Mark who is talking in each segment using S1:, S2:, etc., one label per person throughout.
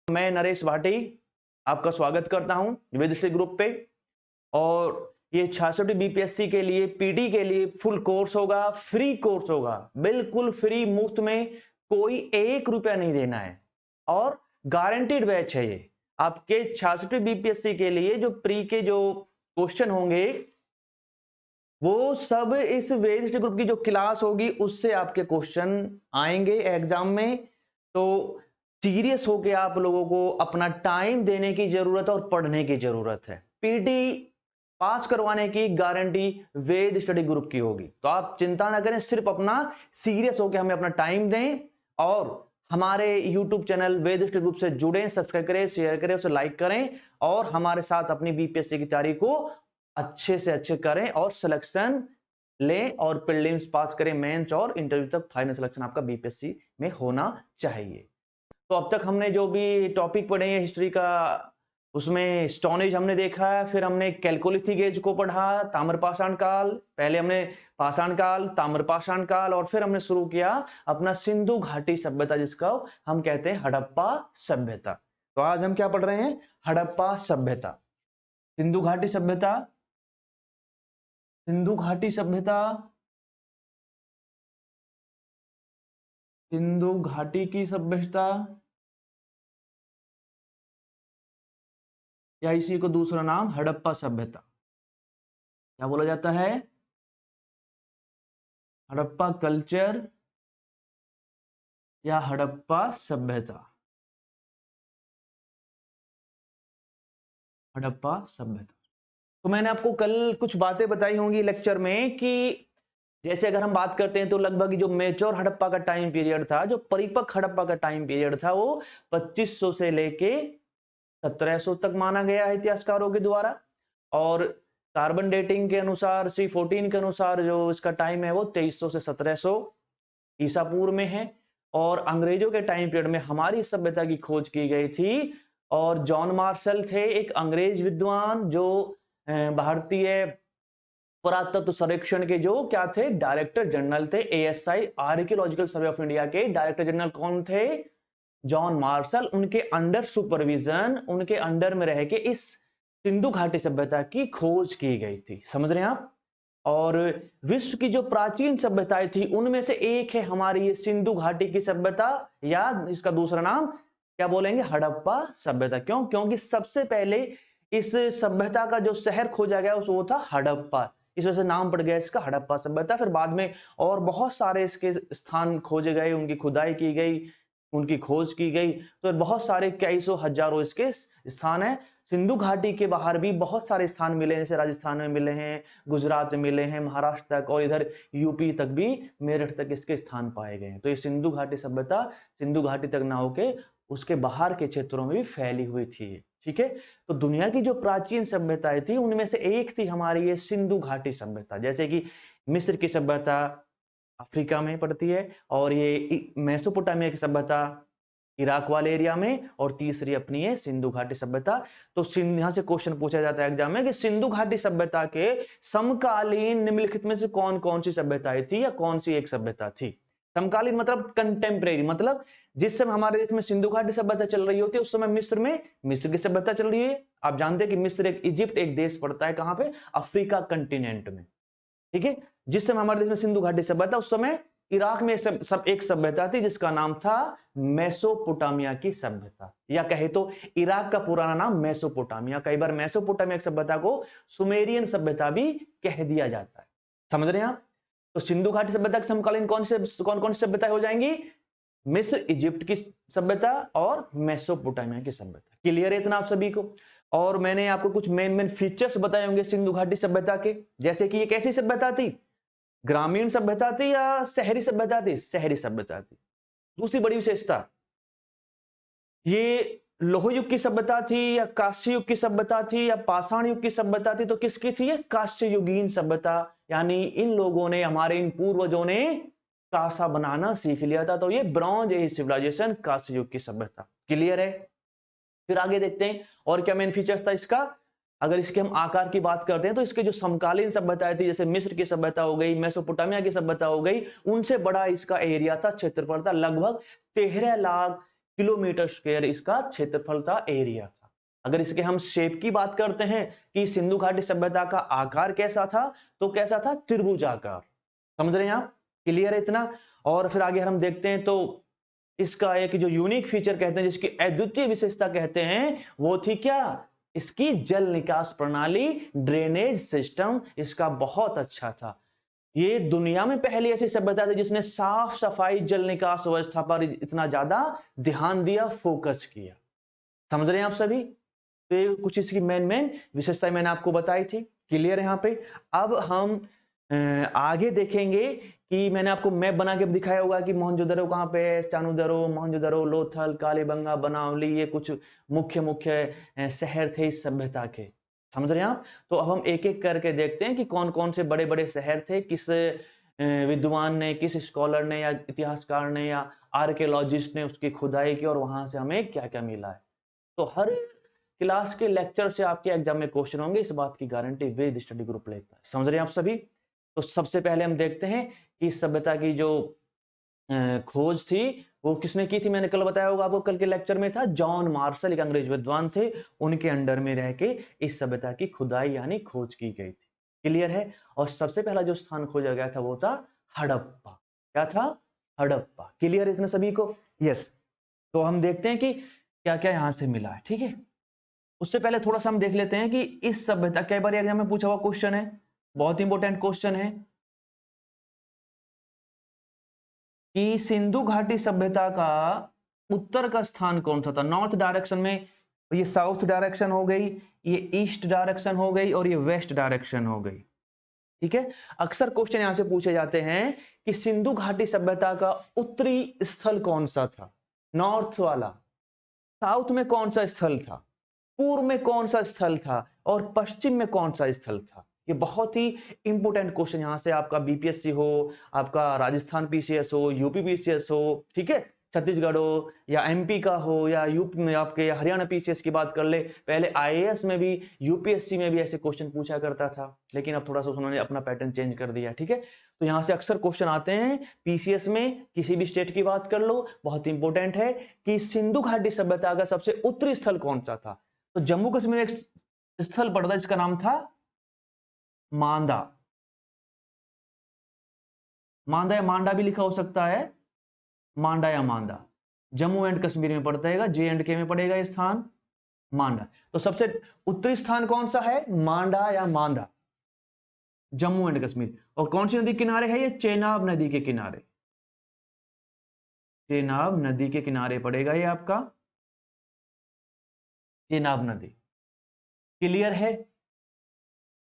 S1: मैं नरेश भाटी आपका स्वागत करता हूं वेदिश्री ग्रुप पे। और ये 66 बीपीएससी के लिए पीटी के लिए फुल कोर्स होगा, फ्री कोर्स होगा, बिल्कुल फ्री, मुफ्त में, कोई 1 रुपया नहीं देना है और गारंटीड बैच है। ये आपके 66 बीपीएससी के लिए जो प्री के जो क्वेश्चन होंगे वो सब इस वेदिश्री ग्रुप की जो क्लास होगी उससे आपके क्वेश्चन आएंगे एग्जाम में। तो सीरियस होके आप लोगों को अपना टाइम देने की जरूरत है और पढ़ने की जरूरत है। पीटी पास करवाने की गारंटी वेद स्टडी ग्रुप की होगी। तो आप चिंता ना करें, सिर्फ अपना सीरियस होके हमें अपना टाइम दें और हमारे YouTube चैनल वेद स्टडी ग्रुप से जुड़ें, सब्सक्राइब करें, शेयर करें, उसे लाइक करें और हमारे साथ अपनी बीपीएससी की तैयारी को अच्छे से अच्छे करें और सिलेक्शन लें और प्रीलिम्स पास करें, मेंस और इंटरव्यू तक फाइनल सिलेक्शन आपका बीपीएससी में होना चाहिए। तो अब तक हमने जो भी टॉपिक पढ़े हैं हिस्ट्री का, उसमें स्टोनेज हमने देखा है, फिर हमने कैलकोलिथिक एज को पढ़ा, ताम्रपाषाण काल, पहले हमने पाषाण काल, ताम्रपाषाण काल और फिर हमने शुरू किया अपना सिंधु घाटी सभ्यता जिसका हम कहते हैं हड़प्पा सभ्यता। तो आज हम क्या पढ़ रहे हैं? हड़प्पा सभ्यता, सिंधु घाटी सभ्यता, सिंधु घाटी सभ्यता, सिंधु घाटी की सभ्यता या इसी को दूसरा नाम हड़प्पा सभ्यता क्या बोला जाता है? हड़प्पा कल्चर या हड़प्पा सभ्यता, हड़प्पा सभ्यता। तो मैंने आपको कल कुछ बातें बताई होंगी लेक्चर में कि जैसे अगर हम बात करते हैं तो लगभग जो मेच्योर हड़प्पा का टाइम पीरियड था, जो परिपक्व हड़प्पा का टाइम पीरियड था, वो 2500 से लेके 1700 तक माना गया है इतिहासकारों के द्वारा। और कार्बन डेटिंग के अनुसार C14 के अनुसार जो इसका टाइम है वो 2300 से 1700 ईसा पूर्व में है। और अंग्रेजों के टाइम पीरियड में हमारी सभ्यता की खोज की गई थी और जॉन मार्शल थे एक अंग्रेज विद्वान जो भारतीय पुरातत्व सर्वेक्षण के जो क्या थे, डायरेक्टर जनरल थे। ASI archaeological survey of India के डायरेक्टर जनरल कौन थे? John Marshall. उनके अंडर सुपरविजन, उनके अंडर में रह के इस सिंधु घाटी सभ्यता की खोज की गई थी। समझ रहे हैं आप? और विश्व की जो प्राचीन सभ्यताएं थी उनमें से एक है हमारी ये सिंधु घाटी की सभ्यता, या इसका दूसरा नाम क्या बोलेंगे? हड़प्पा सभ्यता। क्यों? क्योंकि सबसे पहले इस सभ्यता का जो शहर खोजा गया वो था हड़प्पा, इस वजह से नाम पड़ गया इसका हड़प्पा सभ्यता। फिर बाद में और बहुत सारे इसके स्थान खोजे गए, उनकी खुदाई की गई, उनकी खोज की गई। तो बहुत सारे कई सौ हजारों इसके स्थान है। सिंधु घाटी के बाहर भी बहुत सारे स्थान मिले, जैसे राजस्थान में मिले हैं, गुजरात में मिले हैं, महाराष्ट्र तक और इधर यूपी तक भी, मेरठ तक इसके स्थान पाए गए हैं। तो ये सिंधु घाटी सभ्यता सिंधु घाटी तक ना होके उसके बाहर के क्षेत्रों में भी फैली हुई थी। ठीक है। तो दुनिया की जो प्राचीन सभ्यताएं थी उनमें से एक थी हमारी ये सिंधु घाटी सभ्यता। जैसे कि मिस्र की सभ्यता अफ्रीका में पड़ती है, और ये मेसोपोटामिया की सभ्यता इराक वाले एरिया में, और तीसरी अपनी है सिंधु घाटी सभ्यता। तो यहां से क्वेश्चन पूछा जाता है एग्जाम में कि सिंधु घाटी सभ्यता के समकालीन निम्नलिखित में से कौन कौन सी सभ्यताएं थी या कौन सी एक सभ्यता थी? समकालीन मतलब कंटेम्परेरी, मतलब जिस समय हमारे देश में सिंधु घाटी सभ्यता चल रही होती है उस समय मिस्र में मिस्र की सभ्यता चल रही है। आप जानते हैं कि मिस्र एक इजिप्ट एक देश पड़ता है कहां पे? अफ्रीका कंटिनेंट में। ठीक है। जिस समय हमारे देश में सिंधु घाटी सभ्यता, उस समय इराक में एक सभ्यता थी जिसका नाम था मेसोपोटामिया की सभ्यता, या कहे तो इराक का पुराना नाम मेसोपोटामिया। कई बार मेसोपोटामिया की सभ्यता को सुमेरियन सभ्यता भी कह दिया जाता है। समझ रहे हैं आप? तो सिंधु घाटी सभ्यता के समकालीन कौन कौन सी सभ्यता हो जाएंगी? मिस्र, इजिप्ट की सभ्यता और मेसोपोटामिया की सभ्यता। क्लियर है इतना आप सभी को? और मैंने आपको कुछ मेन फीचर्स बताए होंगे सिंधु घाटी सभ्यता के, जैसे कि ये कैसी सभ्यता थी? ग्रामीण सभ्यता थी या शहरी सभ्यता थी? शहरी सभ्यता थी। दूसरी बड़ी विशेषता, ये लोह युग की सभ्यता थी या कांस्य युग की सभ्यता थी या पाषाण युग की सभ्यता थी? तो किसकी थी ये? कांस्य युगीन सभ्यता। यानी इन लोगों ने, हमारे इन पूर्वजों ने कांसा बनाना सीख लिया था। तो ये ब्रॉन्ज एज सिविलाइजेशन, कांस्य युग की सभ्यता। क्लियर है? फिर आगे देखते हैं और क्या मेन फीचर्स था इसका। अगर इसके हम आकार की बात करते हैं तो इसके जो समकालीन सभ्यताएं थी, जैसे मिस्र की सभ्यता हो गई, मेसोपोटामिया की सभ्यता हो गई, उनसे बड़ा इसका एरिया था, क्षेत्रफल था। लगभग 13 लाख किलोमीटर स्क्वायर इसका क्षेत्रफल था, एरिया था। अगर इसके हम शेप की बात करते हैं कि सिंधु घाटी सभ्यता का आकार कैसा था, तो कैसा था, त्रिभुजाकार। समझ रहे हैं आप? क्लियर है इतना? और फिर आगे हम देखते हैं तो इसका एक जो यूनिक फीचर कहते हैं, जिसकी अद्वितीय विशेषता कहते हैं, वो थी क्या, इसकी जल निकास प्रणाली, ड्रेनेज सिस्टम इसका बहुत अच्छा था। ये दुनिया में पहली ऐसी सभ्यता थी जिसने साफ सफाई जल निकास व्यवस्था पर इतना ज्यादा ध्यान दिया, फोकस किया। समझ रहे हैं आप सभी? तो ये कुछ इसकी मेन विशेषताएं मैंने आपको बताई थी। क्लियर है यहाँ पे? अब हम आगे देखेंगे कि मैंने आपको मैप बना के दिखाया होगा कि मोहनजोदड़ो कहाँ पे है, चानुदरो, मोहनजोदड़ो, लोथल, कालीबंगा, बनावली, ये कुछ मुख्य मुख्य शहर थे इस सभ्यता के। समझ रहे हैं आप? तो अब हम एक एक करके देखते हैं कि कौन कौन से बड़े बड़े शहर थे, किस विद्वान ने, किस स्कॉलर ने या इतिहासकार ने या आर्कियोलॉजिस्ट ने उसकी खुदाई की और वहां से हमें क्या क्या मिला है। तो हर क्लास के लेक्चर से आपके एग्जाम में क्वेश्चन होंगे, इस बात की गारंटी वेद स्टडी ग्रुप लेता है। समझ रहे हैं आप सभी? तो सबसे पहले हम देखते हैं कि सभ्यता की जो खोज थी वो किसने की थी। मैंने कल बताया होगा आपको, कल के लेक्चर में था, जॉन मार्शल एक अंग्रेज विद्वान थे, उनके अंडर में रह के इस सभ्यता की खुदाई यानी खोज की गई थी। क्लियर है? और सबसे पहला जो स्थान खोजा गया था वो था हड़प्पा। क्या था? हड़प्पा। क्लियर इतने सभी को? यस। तो हम देखते हैं कि क्या क्या यहां से मिला है। ठीक है, उससे पहले थोड़ा सा हम देख लेते हैं कि इस सभ्यता, कई बार एग्जाम में पूछा हुआ क्वेश्चन है, बहुत इंपॉर्टेंट क्वेश्चन है, कि सिंधु घाटी सभ्यता का उत्तर का स्थान कौन सा था। नॉर्थ डायरेक्शन में, ये साउथ डायरेक्शन हो गई, ये ईस्ट डायरेक्शन हो गई और ये वेस्ट डायरेक्शन हो गई। ठीक है, अक्सर क्वेश्चन यहां से पूछे जाते हैं कि सिंधु घाटी सभ्यता का उत्तरी स्थल कौन सा था, नॉर्थ वाला, साउथ में कौन सा स्थल था, पूर्व में कौन सा स्थल था और पश्चिम में कौन सा स्थल था। ये बहुत ही इंपॉर्टेंट क्वेश्चन, यहां से आपका बीपीएससी हो, आपका राजस्थान पीसीएस हो, यूपी पीसीएस हो, ठीक है, छत्तीसगढ़ हो या एमपी का हो या यूपी में आपके हरियाणा पीसीएस की बात कर ले, पहले आईएएस में भी यूपीएससी में भी ऐसे क्वेश्चन पूछा करता था, लेकिन अब थोड़ा सा उन्होंने अपना पैटर्न चेंज कर दिया। ठीक है, तो यहां से अक्सर क्वेश्चन आते हैं पीसीएस में, किसी भी स्टेट की बात कर लो, बहुत इंपॉर्टेंट है कि सिंधु घाटी सभ्यता का सबसे उत्तरी स्थल कौन सा था। तो जम्मू कश्मीर में एक स्थल पड़ता है जिसका नाम था मांदा। मांदा या मांडा भी लिखा हो सकता है, मांडा या मांदा, जम्मू एंड कश्मीर में पड़ता है, जे एंड के में पड़ेगा ये स्थान मांडा। तो सबसे उत्तरी स्थान कौन सा है, मांडा या मांदा, जम्मू एंड कश्मीर। और कौन सी नदी के किनारे है ये, चेनाब नदी के किनारे, चेनाब नदी के किनारे पड़ेगा ये आपका, चेनाब नदी। क्लियर है?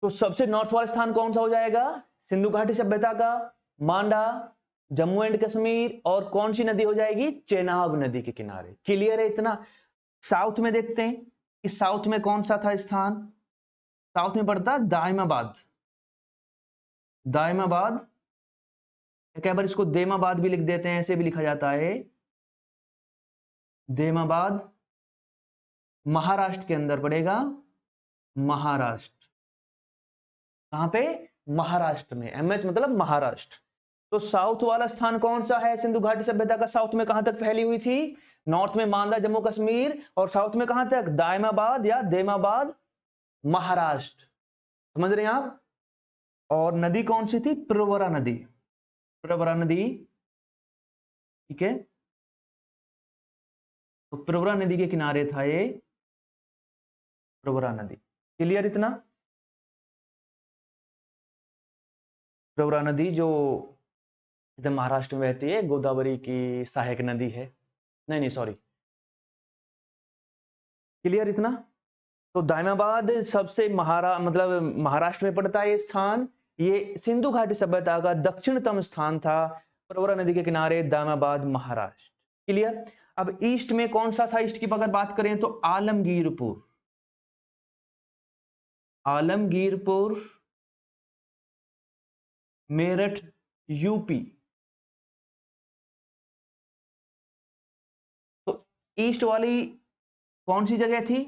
S1: तो सबसे नॉर्थ वाला स्थान कौन सा हो जाएगा, सिंधु घाटी सभ्यता का मांडा, जम्मू एंड कश्मीर, और कौन सी नदी हो जाएगी, चेनाब नदी के किनारे। क्लियर है इतना? साउथ में देखते हैं कि साउथ में कौन सा था स्थान, साउथ में पड़ता दायमाबाद, दायमाबाद, कई बार इसको देमाबाद भी लिख देते हैं, ऐसे भी लिखा जाता है, देमाबाद, महाराष्ट्र के अंदर पड़ेगा, महाराष्ट्र। कहां पे, महाराष्ट्र में, एमएच मतलब महाराष्ट्र। तो साउथ वाला स्थान कौन सा है, सिंधु घाटी सभ्यता का साउथ में कहां तक फैली हुई थी, नॉर्थ में मांदा जम्मू कश्मीर, और साउथ में कहां तक, दायमाबाद या देमाबाद, महाराष्ट्र। समझ रहे हैं आप? और नदी कौन सी थी, प्रवरा नदी, प्रवरा नदी। ठीक है, तो प्रवरा नदी के किनारे था ये, प्रवरा नदी। क्लियर इतना? प्रवरा नदी जो इधर महाराष्ट्र में बहती है, गोदावरी की सहायक नदी है, नहीं नहीं सॉरी। क्लियर इतना? तो दायमाबाद सबसे मतलब महाराष्ट्र में पड़ता है ये स्थान, ये सिंधु घाटी सभ्यता का दक्षिणतम स्थान था, प्रवरा नदी के किनारे, दायमाबाद, महाराष्ट्र। क्लियर? अब ईस्ट में कौन सा था, ईस्ट की अगर बात करें तो आलमगीरपुर, आलमगीरपुर, मेरठ, यूपी। तो ईस्ट वाली कौन सी जगह थी,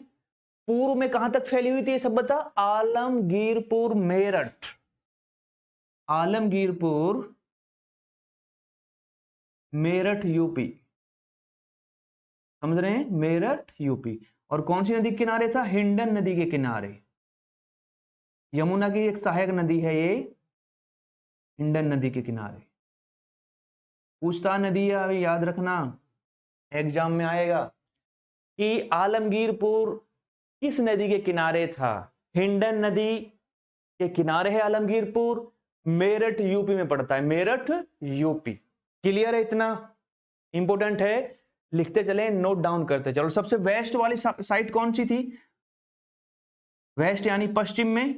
S1: पूर्व में कहां तक फैली हुई थी ये सभ्यता, आलमगीरपुर, मेरठ, आलमगीरपुर, मेरठ, यूपी। समझ रहे हैं, मेरठ यूपी। और कौन सी नदी के किनारे था, हिंडन नदी के किनारे। यमुना की एक सहायक नदी है ये, हिंडन नदी के किनारे। पूछता नदी है, अभी याद रखना, एग्जाम में आएगा कि आलमगीरपुर किस नदी के किनारे था। हिंडन नदी के किनारे है आलमगीरपुर, मेरठ यूपी में पड़ता है, मेरठ यूपी। क्लियर है, इतना इंपॉर्टेंट है, लिखते चले, नोट डाउन करते चलो। सबसे वेस्ट वाली साइट कौन सी थी, वेस्ट यानी पश्चिम में,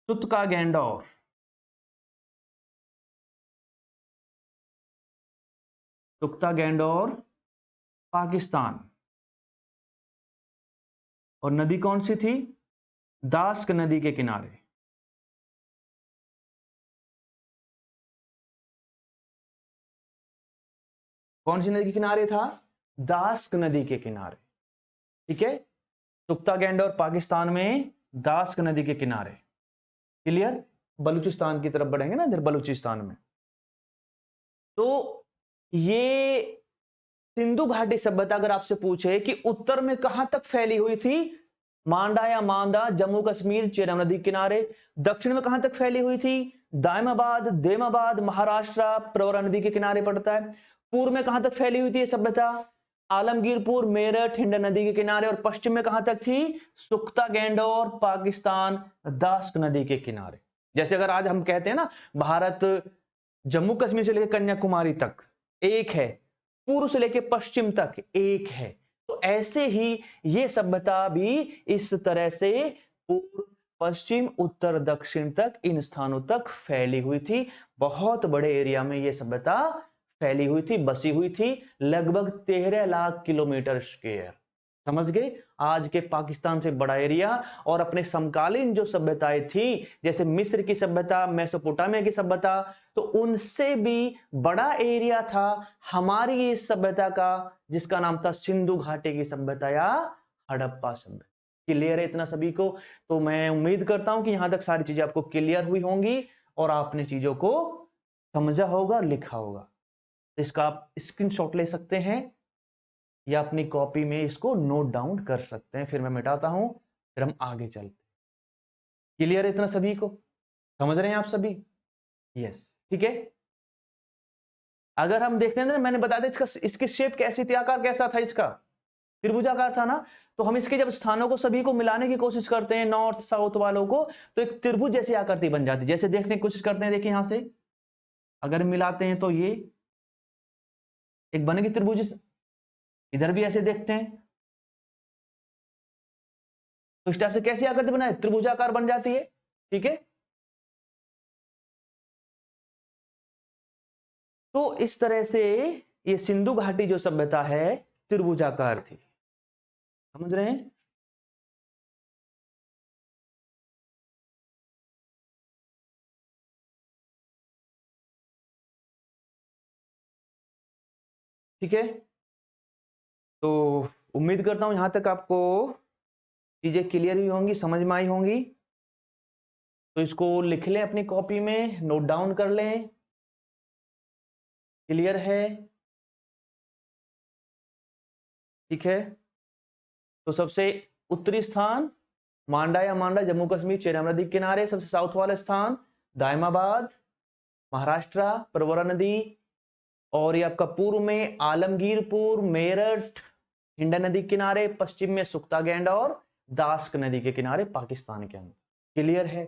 S1: तुतका गैंडोर। तुक्ता गैंडोर पाकिस्तान। और नदी कौन सी थी, दास्क नदी के किनारे। कौन सी नदी के किनारे था, दास्क नदी के किनारे। ठीक है, तुक्ता गैंडोर पाकिस्तान में, दास्क नदी के किनारे। क्लियर, बलूचिस्तान की तरफ बढ़ेंगे ना, इधर बलूचिस्तान में। तो ये सिंधु घाटी सभ्यता अगर आपसे पूछे कि उत्तर में कहां तक फैली हुई थी, मांडा या मांदा, जम्मू कश्मीर, चेनाब नदी किनारे। दक्षिण में कहां तक फैली हुई थी, दायमाबाद, देमाबाद, महाराष्ट्र, प्रवरा नदी के किनारे पड़ता है। पूर्व में कहां तक फैली हुई थी ये सभ्यता, आलमगीरपुर, मेरठ, हिंडन नदी के किनारे। और पश्चिम में कहां तक थी, सुख्ता गैंडोर पाकिस्तान, दास्क नदी के किनारे। जैसे अगर आज हम कहते हैं ना, भारत जम्मू कश्मीर से लेकर कन्याकुमारी तक एक है, पूर्व से लेकर पश्चिम तक एक है, तो ऐसे ही ये सभ्यता भी इस तरह से पूर्व पश्चिम उत्तर दक्षिण तक इन स्थानों तक फैली हुई थी। बहुत बड़े एरिया में ये सभ्यता फैली हुई थी, बसी हुई थी, लगभग 13 लाख किलोमीटर स्क्वायर। समझ गए, आज के पाकिस्तान से बड़ा एरिया। और अपने समकालीन जो सभ्यताएं थी, जैसे मिस्र की सभ्यता, मेसोपोटामिया की सभ्यता, तो उनसे भी बड़ा एरिया था हमारी इस सभ्यता का, जिसका नाम था सिंधु घाटी की सभ्यता या हड़प्पा सभ्यता। क्लियर है इतना सभी को। तो मैं उम्मीद करता हूं कि यहां तक सारी चीजें आपको क्लियर हुई होंगी और आपने चीजों को समझा होगा, लिखा होगा। तो इसका आप स्क्रीनशॉट ले सकते हैं या अपनी कॉपी में इसको नोट डाउन कर सकते हैं। फिर मैं मिटाता हूं, फिर हम आगे चलते हैं। क्लियर है इतना सभी को, समझ रहे हैं आप सभी, यस, ठीक है। अगर हम देखते हैं ना, मैंने बताया था इसका, इसकी शेप कैसी थी, आकार कैसा था इसका, त्रिभुजाकार था ना। तो हम इसके जब स्थानों को सभी को मिलाने की कोशिश करते हैं, नॉर्थ साउथ वालों को, तो एक त्रिभुज जैसी आकृति बन जाती है। जैसे देखने की कोशिश करते हैं, देखिए यहां से अगर मिलाते हैं तो ये एक बनेगी त्रिभुज। इधर भी ऐसे देखते हैं तो इस टाइप से कैसी आकृति बनाए, त्रिभुजाकार बन जाती है। ठीक है, तो इस तरह से ये सिंधु घाटी जो सभ्यता है त्रिभुजाकार थी। समझ रहे हैं, ठीक है। तो उम्मीद करता हूं यहां तक आपको चीजें क्लियर हुई होंगी, समझ में आई होंगी। तो इसको लिख लें अपनी कॉपी में, नोट डाउन कर लें। क्लियर है, ठीक है। तो सबसे उत्तरी स्थान मांडा या मांडा, जम्मू कश्मीर, चेनाब नदी के किनारे। सबसे साउथ वाला स्थान दायमाबाद, महाराष्ट्र, प्रवरा नदी। और ये आपका पूर्व में आलमगीरपुर, मेरठ, हिंडन नदी के किनारे। पश्चिम में सुख्ता गैंडा और दास्क नदी के किनारे पाकिस्तान के अंदर। क्लियर है,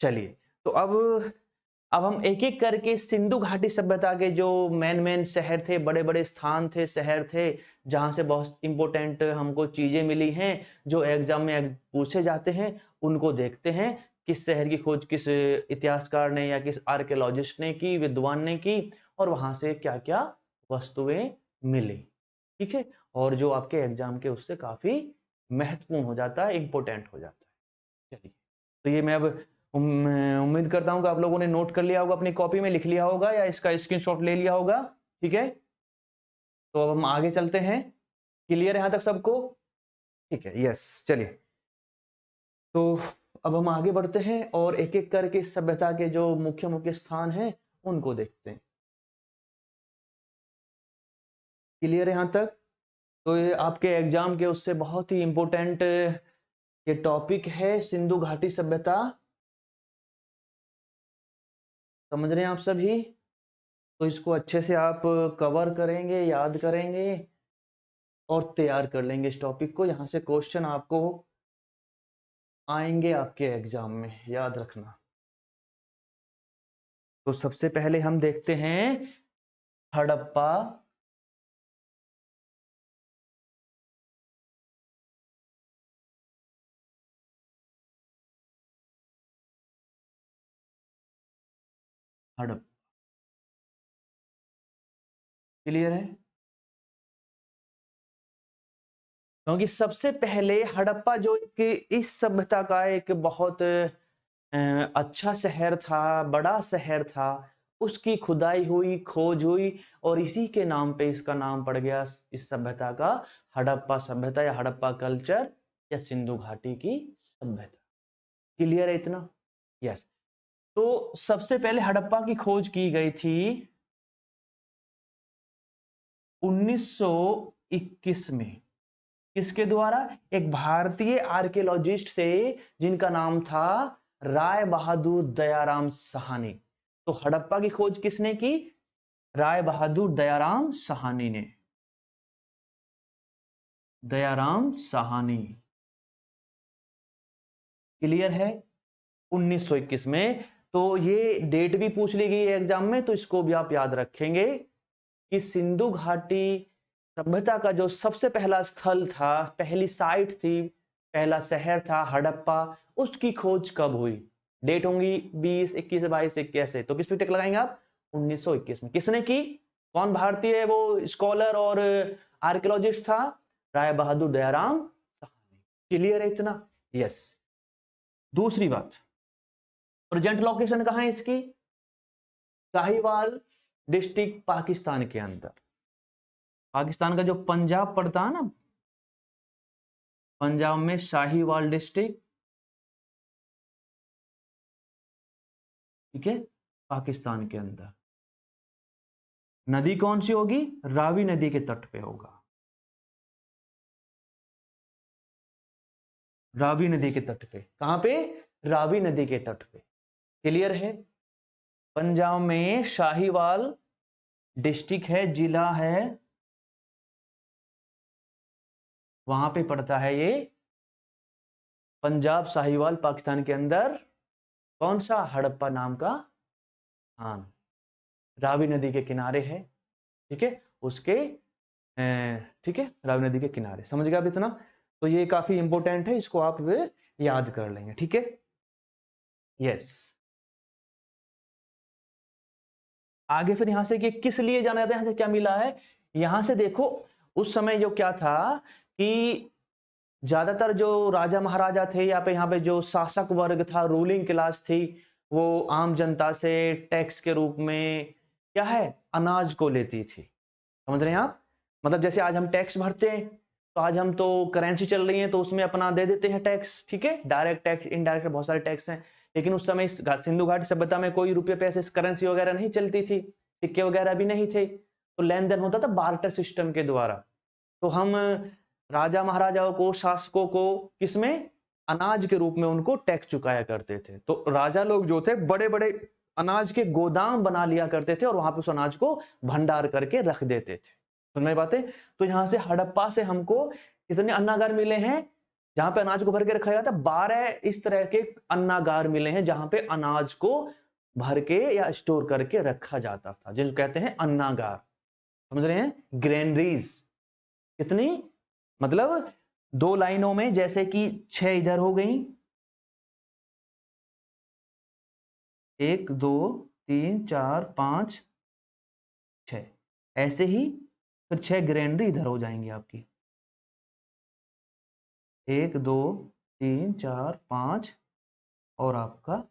S1: चलिए। तो अब हम एक एक करके सिंधु घाटी सभ्यता के जो मेन शहर थे, बड़े बड़े स्थान थे, शहर थे, जहां से बहुत इंपॉर्टेंट हमको चीजें मिली हैं, जो एग्जाम में पूछे जाते हैं, उनको देखते हैं। किस शहर की खोज किस इतिहासकार ने या किस आर्कियोलॉजिस्ट ने की, विद्वान ने की, और वहां से क्या क्या वस्तुएं मिली। ठीक है, और जो आपके एग्जाम के उससे काफी महत्वपूर्ण हो जाता है, इंपॉर्टेंट हो जाता है। चलिए, तो ये मैं अब उम्मीद करता हूं कि आप लोगों ने नोट कर लिया होगा, अपनी कॉपी में लिख लिया होगा या इसका स्क्रीनशॉट ले लिया होगा। ठीक है, तो अब हम आगे चलते हैं। क्लियर है यहां तक सबको, ठीक है, यस, चलिए। तो अब हम आगे बढ़ते हैं और एक एक करके सभ्यता के जो मुख्य मुख्य स्थान हैं उनको देखते हैं। क्लियर है यहाँ तक? तो ये आपके एग्जाम के उससे बहुत ही इंपॉर्टेंट ये टॉपिक है, सिंधु घाटी सभ्यता। समझ रहे हैं आप सभी? तो इसको अच्छे से आप कवर करेंगे, याद करेंगे और तैयार कर लेंगे इस टॉपिक को। यहाँ से क्वेश्चन आपको आएंगे आपके एग्जाम में, याद रखना। तो सबसे पहले हम देखते हैं हड़प्पा हड़प्पा। क्लियर है? क्योंकि सबसे पहले हड़प्पा जो एक इस सभ्यता का एक बहुत अच्छा शहर था, बड़ा शहर था, उसकी खुदाई हुई, खोज हुई और इसी के नाम पे इसका नाम पड़ गया इस सभ्यता का हड़प्पा सभ्यता या हड़प्पा कल्चर या सिंधु घाटी की सभ्यता। क्लियर है इतना? यस। तो सबसे पहले हड़प्पा की खोज की गई थी 1921 में। किसके द्वारा? एक भारतीय आर्कियोलॉजिस्ट थे जिनका नाम था राय बहादुर दयाराम साहनी। तो हड़प्पा की खोज किसने की? राय बहादुर दयाराम साहनी ने। दयाराम साहनी। क्लियर है? 1921 में। तो ये डेट भी पूछ ली गई एग्जाम में, तो इसको भी आप याद रखेंगे कि सिंधु घाटी सभ्यता का जो सबसे पहला स्थल था, पहली साइट थी, पहला शहर था हड़प्पा, उसकी खोज कब हुई? डेट होंगी 20, 21, 22, 21 से। तो किस पे टिक लगाएंगे आप? 1921 में। किसने की? कौन भारतीय वो स्कॉलर और आर्कियोलॉजिस्ट था? राय बहादुर दयाराम साहनी। क्लियर है इतना? यस। दूसरी बात, प्रेजेंट लोकेशन कहां है इसकी? साहिवाल डिस्ट्रिक्ट, पाकिस्तान के अंदर। पाकिस्तान का जो पंजाब पड़ता है ना, पंजाब में साहिवाल डिस्ट्रिक्ट, ठीक है, पाकिस्तान के अंदर। नदी कौन सी होगी? रावी नदी के तट पे होगा। रावी नदी के तट पे। कहां पे? रावी नदी के तट पे। क्लियर है? पंजाब में साहिवाल डिस्ट्रिक्ट है, जिला है, वहां पे पड़ता है ये पंजाब साहिवाल, पाकिस्तान के अंदर। कौन सा? हड़प्पा नाम का, हाँ, रावी नदी के किनारे है। ठीक है, उसके ठीक है, रावी नदी के किनारे। समझ गया आप इतना? तो ये काफी इंपॉर्टेंट है, इसको आप याद कर लेंगे। ठीक है, यस। आगे फिर यहां से कि किस लिए जाना जाता है, यहां से क्या मिला है? यहां से देखो, उस समय जो क्या था कि ज्यादातर जो राजा महाराजा थे या पे यहाँ पे जो शासक वर्ग था, रूलिंग क्लास थी, वो आम जनता से टैक्स के रूप में क्या है? अनाज को लेती थी। समझ रहे हैं आप? मतलब जैसे आज हम टैक्स भरते हैं, तो आज हम तो करेंसी चल रही है तो उसमें अपना दे देते हैं टैक्स। ठीक है, डायरेक्ट टैक्स, इनडायरेक्ट, बहुत सारे टैक्स हैं। लेकिन उस समय सिंधु घाटी सभ्यता में कोई रुपये पैसे करेंसी वगैरह नहीं चलती थी, सिक्के वगैरह भी नहीं थे, तो लेन देन होता था बार्टर सिस्टम के द्वारा। तो हम राजा महाराजाओं को, शासकों को किसमें? अनाज के रूप में उनको टैक्स चुकाया करते थे। तो राजा लोग जो थे बड़े बड़े अनाज के गोदाम बना लिया करते थे और वहां पे उस अनाज को भंडार करके रख देते थे। समझ में बातें? तो यहां से हड़प्पा से हमको कितने अन्नागार मिले हैं जहां पे अनाज को भर के रखा जाता है? 12 इस तरह के अन्नागार मिले हैं जहां पे अनाज को भर के या स्टोर करके रखा जाता था, जिसको कहते हैं अन्नागार। समझ रहे हैं? ग्रेनरीज। कितनी? मतलब 2 लाइनों में, जैसे कि 6 इधर हो गई, 1 2 3 4 5 6, ऐसे ही फिर 6 ग्रेनरी इधर हो जाएंगी आपकी। 1 2 3 4 5 और आपका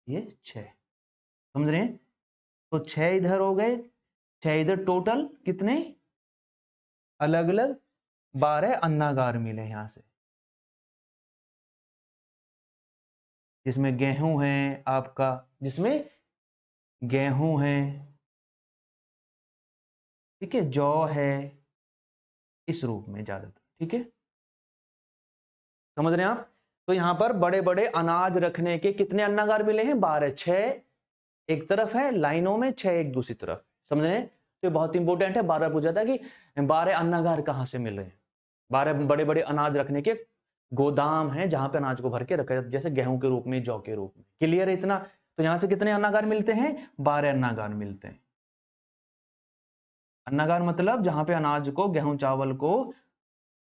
S1: ये 6। समझ रहे हैं? तो 6 इधर हो गए, 6 इधर, टोटल कितने अलग अलग? 12 अन्नागार मिले यहां से, जिसमें गेहूं है आपका, जिसमें गेहूं है, ठीक है, जौ है, इस रूप में ज्यादातर। ठीक है, समझ रहे हैं आप? तो यहां पर बड़े बड़े अनाज रखने के कितने अन्नागार मिले हैं? 12। 6 एक तरफ है लाइनों में, 6 एक दूसरी तरफ। समझ रहे हैं? तो ये बहुत इंपॉर्टेंट है, बार बार पूछा था कि 12 अन्नागार कहां से मिले हैं। 12 बड़े बड़े अनाज रखने के गोदाम हैं जहां पे अनाज को भर के रखा जाता है, जैसे गेहूं के रूप में, जौ के रूप में। क्लियर है इतना? तो यहां से कितने अन्नागार मिलते हैं? 12 अन्नागार मिलते हैं। अन्नागार मतलब जहां पे अनाज को, गेहूं चावल को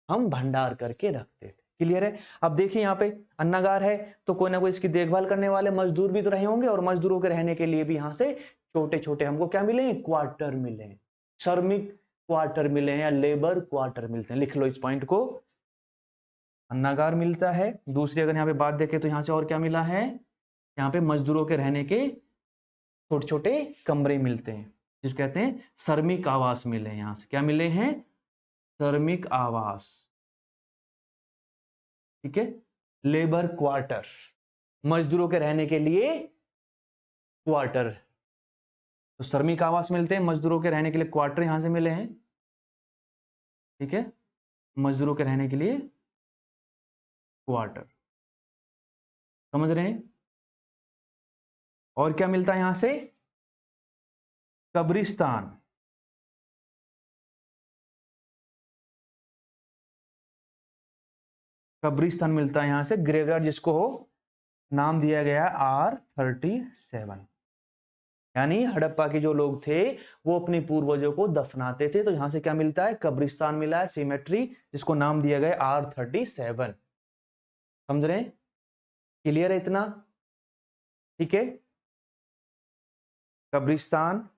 S1: हम भंडार करके रखते थे। क्लियर है? अब देखिए यहाँ पे अन्नागार है तो कोई ना कोई इसकी देखभाल करने वाले मजदूर भी तो रहे होंगे, और मजदूरों के रहने के लिए भी यहाँ से छोटे छोटे हमको क्या मिले हैं? क्वार्टर मिले हैं, श्रमिक क्वार्टर मिले हैं या लेबर क्वार्टर मिलते हैं। लिख लो इस पॉइंट को, अन्नागार मिलता है। दूसरी अगर यहाँ पे बात देखें तो यहाँ से और क्या मिला है? यहाँ पे मजदूरों के रहने के छोटे छोटे कमरे मिलते हैं, जिसको कहते हैं श्रमिक आवास मिले हैं। यहाँ से क्या मिले हैं? श्रमिक आवास। ठीक है, लेबर क्वार्टर, मजदूरों के रहने के लिए क्वार्टर। तो श्रमिक आवास मिलते हैं, मजदूरों के रहने के लिए क्वार्टर यहां से मिले हैं। ठीक है, मजदूरों के रहने के लिए क्वार्टर। समझ रहे हैं? और क्या मिलता है यहां से? कब्रिस्तान। कब्रिस्तान मिलता है यहां से, ग्रेवयार्ड जिसको नाम दिया गया R37। यानी हड़प्पा के जो लोग थे वो अपने पूर्वजों को दफनाते थे, तो यहां से क्या मिलता है? कब्रिस्तान मिला है, सिमेट्री, जिसको नाम दिया गया R37। समझ रहे हैं? क्लियर है इतना? ठीक है, कब्रिस्तान,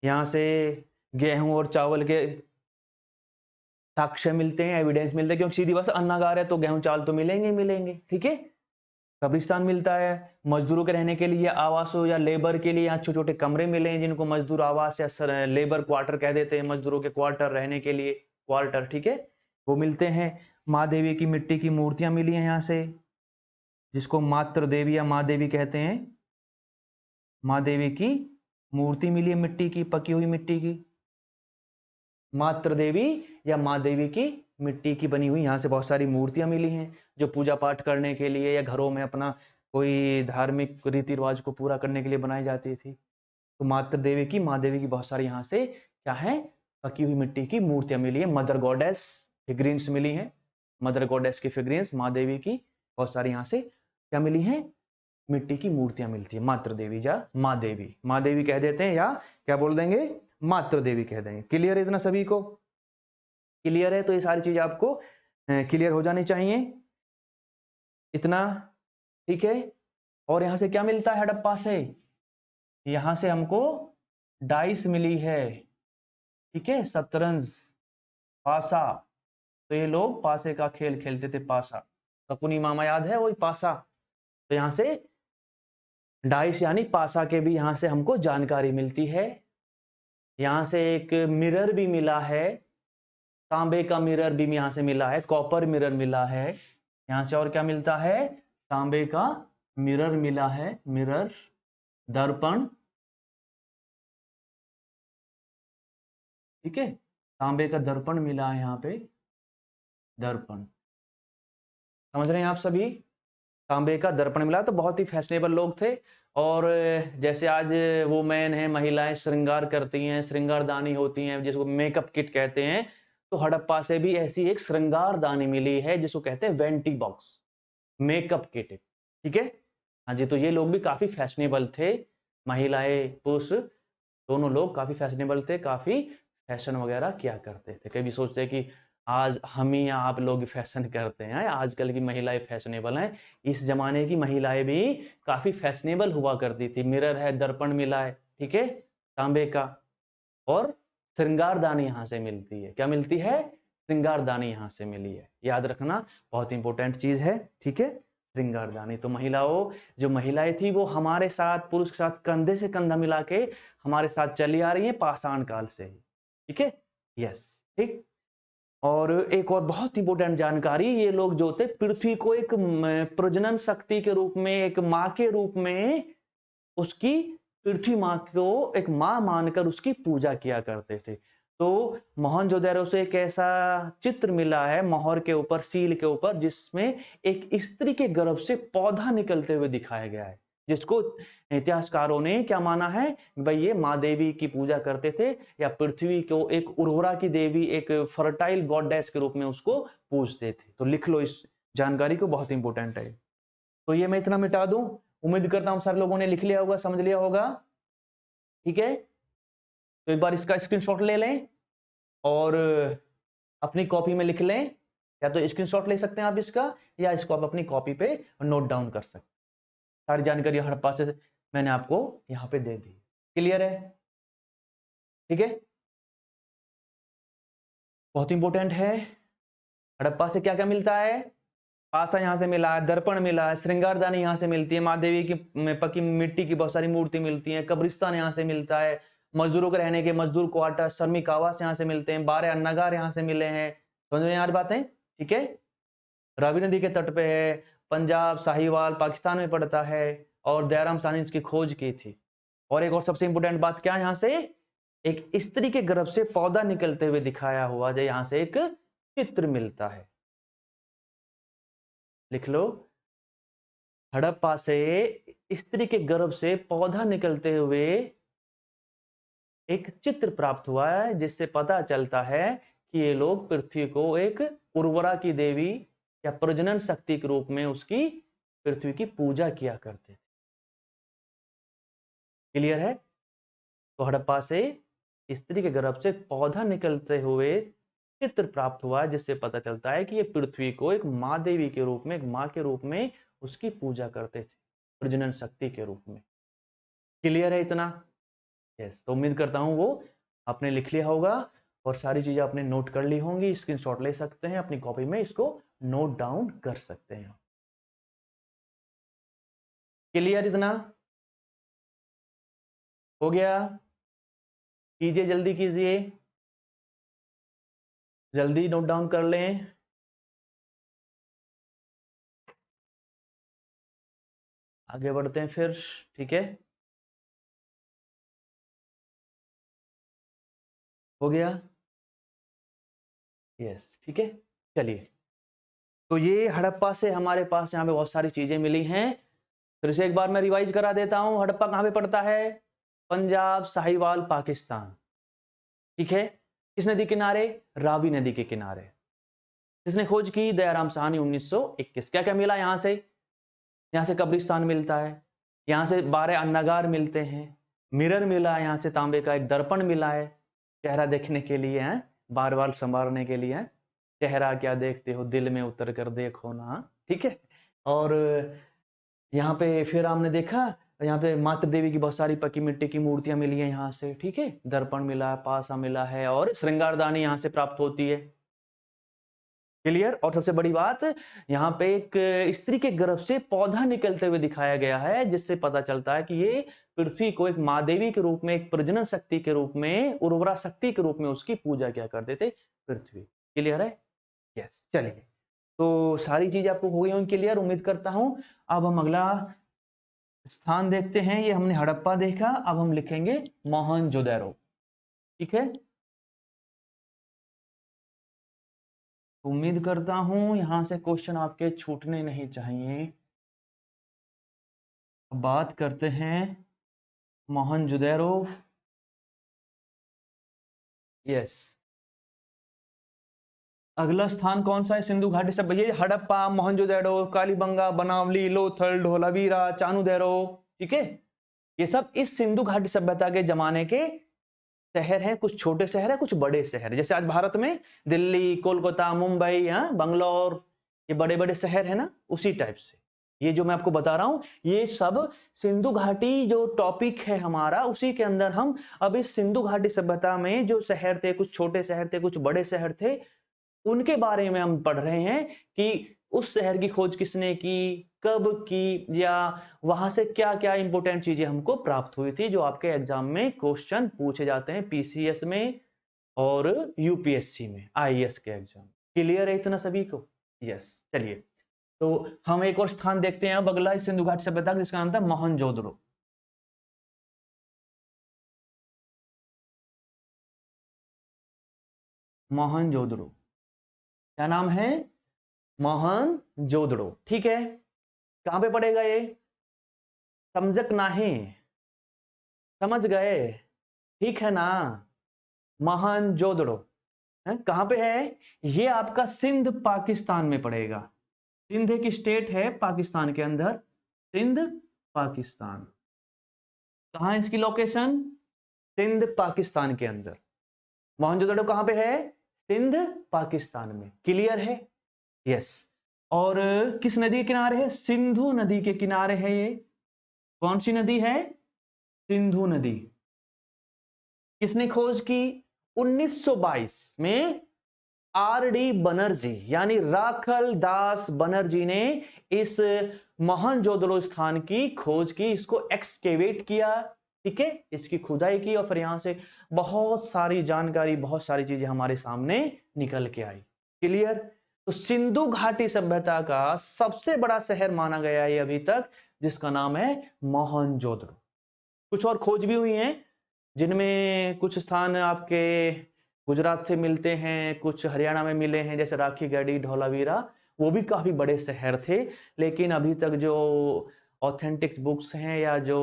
S1: यहां से गेहूं और चावल के साक्ष्य मिलते हैं, एविडेंस मिलते हैं, क्योंकि सीधी बात अन्नागार है तो गेहूं चावल तो मिलेंगे मिलेंगे। ठीक है, कब्रिस्तान मिलता है, मजदूरों के रहने के लिए आवास हो या लेबर के लिए यहाँ छोटे छोटे कमरे मिले हैं जिनको मजदूर आवास या लेबर क्वार्टर कह देते हैं, मजदूरों के क्वार्टर, रहने के लिए क्वार्टर। ठीक है, वो मिलते हैं। माँ देवी की मिट्टी की मूर्तियां मिली हैं यहाँ से, जिसको मातृ देवी या माँ देवी कहते हैं। माँ देवी की मूर्ति मिली है, मिट्टी की, पकी हुई मिट्टी की। मातृ देवी या माँ देवी की मिट्टी की बनी हुई यहाँ से बहुत सारी मूर्तियां मिली हैं, जो पूजा पाठ करने के लिए या घरों में अपना कोई धार्मिक रीति रिवाज को पूरा करने के लिए बनाई जाती थी। तो मातृ देवी की, माँ देवी की बहुत सारी यहाँ से क्या है? पकी हुई मिट्टी की मूर्तियां मिली है। मदर गॉडेस फिगरीन्स मिली हैं, मदर गॉडेस की फिगरीन्स, माँ देवी की बहुत सारी यहाँ से क्या मिली है? मिट्टी की मूर्तियां मिलती है। मातृ देवी या माँ देवी, माँ देवी कह देते हैं या क्या बोल देंगे? मातृ देवी कह देंगे। क्लियर है इतना सभी को? क्लियर है? तो ये सारी चीज आपको क्लियर हो जानी चाहिए इतना। ठीक है, और यहां से क्या मिलता है? हड़प्पा से यहां से हमको डाइस मिली है। ठीक है, शतरंज, पासा। तो ये लोग पासे का खेल खेलते थे, पासा। शकुनी मामा याद है? वही पासा। तो यहां से डाइस यानी पासा के भी यहां से हमको जानकारी मिलती है। यहां से एक मिरर भी मिला है, तांबे का मिरर भी यहां से मिला है, कॉपर मिरर मिला है। यहां से और क्या मिलता है? तांबे का मिरर मिला है, मिरर, दर्पण। ठीक है, तांबे का दर्पण मिला है यहाँ पे, दर्पण। समझ रहे हैं आप सभी? तांबे का दर्पण मिला। तो बहुत ही फैशनेबल लोग थे। और जैसे आज वुमेन है, महिलाएं श्रृंगार करती हैं, श्रृंगारदानी होती हैं, जिसको मेकअप किट कहते हैं, तो हड़प्पा से भी ऐसी एक श्रृंगारदानी मिली है जिसको कहते हैं वेंटी बॉक्स, मेकअप किट। ठीक है, हाँ जी। तो ये लोग भी काफी फैशनेबल थे, महिलाएं पुरुष दोनों लोग काफी फैशनेबल थे, काफी फैशन वगैरह किया करते थे। कभी सोचते हैं कि आज हम ही या आप लोग फैशन करते हैं, आजकल की महिलाएं फैशनेबल हैं, इस जमाने की महिलाएं भी काफी फैशनेबल हुआ करती थी। मिरर है, दर्पण मिला है, ठीक है, तांबे का। और श्रृंगारदानी यहां से मिलती है। क्या मिलती है? श्रृंगारदानी यहां से मिली है, याद रखना, बहुत इंपॉर्टेंट चीज है। ठीक है, श्रृंगारदानी। तो महिलाओं, जो महिलाएं थी वो हमारे साथ, पुरुष के साथ कंधे से कंधा मिला के हमारे साथ चली आ रही है पाषाण काल से ही। ठीक है, यस, ठीक। और एक और बहुत इंपॉर्टेंट जानकारी, ये लोग जो थे पृथ्वी को एक प्रजनन शक्ति के रूप में, एक माँ के रूप में उसकी पृथ्वी माँ को एक माँ मानकर उसकी पूजा किया करते थे। तो मोहनजोदड़ो से एक ऐसा चित्र मिला है मोहर के ऊपर, सील के ऊपर, जिसमें एक स्त्री के गर्भ से पौधा निकलते हुए दिखाया गया है, जिसको इतिहासकारों ने क्या माना है, भाई ये माँ देवी की पूजा करते थे, या पृथ्वी को एक उर्वरा की देवी, एक फर्टाइल गॉडेस के रूप में उसको पूजते थे। तो लिख लो इस जानकारी को, बहुत इंपॉर्टेंट है। तो ये मैं इतना मिटा दूं, उम्मीद करता हूं सारे लोगों ने लिख लिया होगा, समझ लिया होगा। ठीक है, तो एक बार इसका स्क्रीनशॉट ले लें और अपनी कॉपी में लिख लें, या तो स्क्रीनशॉट ले सकते हैं आप इसका, या इसको आप अपनी कॉपी पे नोट डाउन कर सकते हैं। सारी जानकारी हड़प्पा से मैंने आपको यहाँ पे दे दी। क्लियर है? ठीक है, बहुत इंपॉर्टेंट है। हड़प्पा से क्या क्या मिलता है? पासा यहाँ से मिला है, दर्पण मिला है, श्रृंगारदानी यहाँ से मिलती है, माँ देवी की पकी मिट्टी की बहुत सारी मूर्ति मिलती है, कब्रिस्तान यहाँ से मिलता है, मजदूरों के रहने के मजदूर क्वार्टर, श्रमिक आवास यहाँ से मिलते हैं, 12 अन्नागार यहाँ से मिले हैं। समझ में आ रही बातें? ठीक है, रावी नदी के तट पे है, पंजाब साहिवाल पाकिस्तान में पड़ता है, और दयाराम साहनी ने इसकी खोज की थी। और एक और सबसे इंपोर्टेंट बात क्या है, यहाँ से एक स्त्री के गर्भ से पौधा निकलते हुए दिखाया हुआ जो यहाँ से एक चित्र मिलता है। लिख लो, हड़प्पा से स्त्री के गर्भ से पौधा निकलते हुए एक चित्र प्राप्त हुआ है, जिससे पता चलता है कि ये लोग पृथ्वी को एक उर्वरा की देवी या प्रजनन शक्ति के रूप में उसकी पृथ्वी की पूजा किया करते थे। क्लियर है? तो हड़प्पा से स्त्री के गर्भ से पौधा निकलते हुए चित्र प्राप्त हुआ है, जिससे पता चलता है कि ये पृथ्वी को एक माँ देवी के रूप में, एक माँ के रूप में उसकी पूजा करते थे, प्रजनन शक्ति के रूप में। क्लियर है इतना? यस, तो उम्मीद करता हूं वो आपने लिख लिया होगा और सारी चीजें आपने नोट कर ली होंगी। स्क्रीनशॉट ले सकते हैं, अपनी कॉपी में इसको नोट डाउन कर सकते हैं। क्लियर इतना? हो गया? कीजिए, जल्दी कीजिए, जल्दी नोट डाउन कर लें। आगे बढ़ते हैं फिर। ठीक है, हो गया? यस, ठीक है, चलिए। तो ये हड़प्पा से हमारे पास यहाँ पे बहुत सारी चीजें मिली हैं। फिर से एक बार मैं रिवाइज करा देता हूं, हड़प्पा कहां पे पड़ता है? पंजाब साहिवाल पाकिस्तान। ठीक है, किस नदी किनारे? रावी नदी के किनारे। किसने खोज की? दयाराम साहनी 1921। क्या क्या मिला यहाँ से? यहाँ से कब्रिस्तान मिलता है, यहाँ से 12 अन्नागार मिलते हैं, मिरर मिला है, यहाँ से तांबे का एक दर्पण मिला है, चेहरा देखने के लिए है, बार बार संवारने के लिए है, चेहरा क्या देखते हो दिल में उतर कर देखो ना। ठीक है, और यहाँ पे फिर हमने देखा, यहाँ पे मातृ देवी की बहुत सारी पकी मिट्टी की मूर्तियां मिली है यहाँ से। ठीक है, दर्पण मिला है, पासा मिला है, और श्रृंगारदानी यहाँ से प्राप्त होती है। क्लियर? और सबसे बड़ी बात, यहाँ पे एक स्त्री के गर्भ से पौधा निकलते हुए दिखाया गया है, जिससे पता चलता है कि ये पृथ्वी को एक माँ देवी के रूप में, एक प्रजनन शक्ति के रूप में, उर्वरा शक्ति के रूप में उसकी पूजा किया करते थे पृथ्वी। क्लियर है? यस, चलिए। तो सारी चीज आपको हो गई होंगी क्लियर, उम्मीद करता हूं। अब हम अगला स्थान देखते हैं। ये हमने हड़प्पा देखा, अब हम लिखेंगे मोहनजोदड़ो। ठीक है, उम्मीद करता हूं यहां से क्वेश्चन आपके छूटने नहीं चाहिए। अब बात करते हैं मोहनजोदड़ो। यस, अगला स्थान कौन सा है? सिंधु घाटी सब, ये हड़प्पा, मोहनजोदड़ो, कालीबंगा, बनावली, लोथल, ढोलावीरा, चानुदेरो। ठीक है, ये सब इस सिंधु घाटी सभ्यता के जमाने के शहर है। कुछ छोटे शहर है, कुछ बड़े शहर, जैसे आज भारत में दिल्ली, कोलकाता, मुंबई, बंगलौर, ये बड़े बड़े शहर है ना, उसी टाइप से ये जो मैं आपको बता रहा हूं, ये सब सिंधु घाटी जो टॉपिक है हमारा, उसी के अंदर हम अब इस सिंधु घाटी सभ्यता में जो शहर थे, कुछ छोटे शहर थे, कुछ बड़े शहर थे, उनके बारे में हम पढ़ रहे हैं कि उस शहर की खोज किसने की, कब की, या वहां से क्या क्या इंपॉर्टेंट चीजें हमको प्राप्त हुई थी, जो आपके एग्जाम में क्वेश्चन पूछे जाते हैं, पीसीएस में और यूपीएससी में, आईएएस के एग्जाम। क्लियर है इतना सभी को? यस, चलिए। तो हम एक और स्थान देखते हैं अब अगला, सिंधु घाटी सभ्यता, जिसका नाम था मोहनजोदड़ो। मोहनजोदड़ो। क्या नाम है? मोहनजोदड़ो। ठीक है, कहां पे पड़ेगा ये? समझक नहीं, समझ गए? ठीक है ना? मोहनजोदड़ो कहां पे है? ये आपका सिंध पाकिस्तान में पड़ेगा। सिंध एक स्टेट है पाकिस्तान के अंदर, सिंध पाकिस्तान। कहां है इसकी लोकेशन? सिंध पाकिस्तान के अंदर। मोहनजोदड़ो कहां पे है? सिंध पाकिस्तान में। क्लियर है? यस। और किस नदी के किनारे है? सिंधु नदी के किनारे है ये। कौन सी नदी है? सिंधु नदी। किसने खोज की? 1922 में आर डी बनर्जी यानी राखल दास बनर्जी ने इस मोहनजोदड़ो स्थान की खोज की, इसको एक्सकेवेट किया। ठीक है, इसकी खुदाई की और फिर यहां से बहुत सारी जानकारी, बहुत सारी चीजें हमारे सामने निकल के आई। क्लियर? तो सिंधु घाटी सभ्यता का सबसे बड़ा शहर माना गया है अभी तक, जिसका नाम है मोहनजोदड़ो। कुछ और खोज भी हुई हैं, जिनमें कुछ स्थान आपके गुजरात से मिलते हैं, कुछ हरियाणा में मिले हैं, जैसे राखी गढ़ी, धौलावीरा, वो भी काफी बड़े शहर थे। लेकिन अभी तक जो ऑथेंटिक बुक्स हैं या जो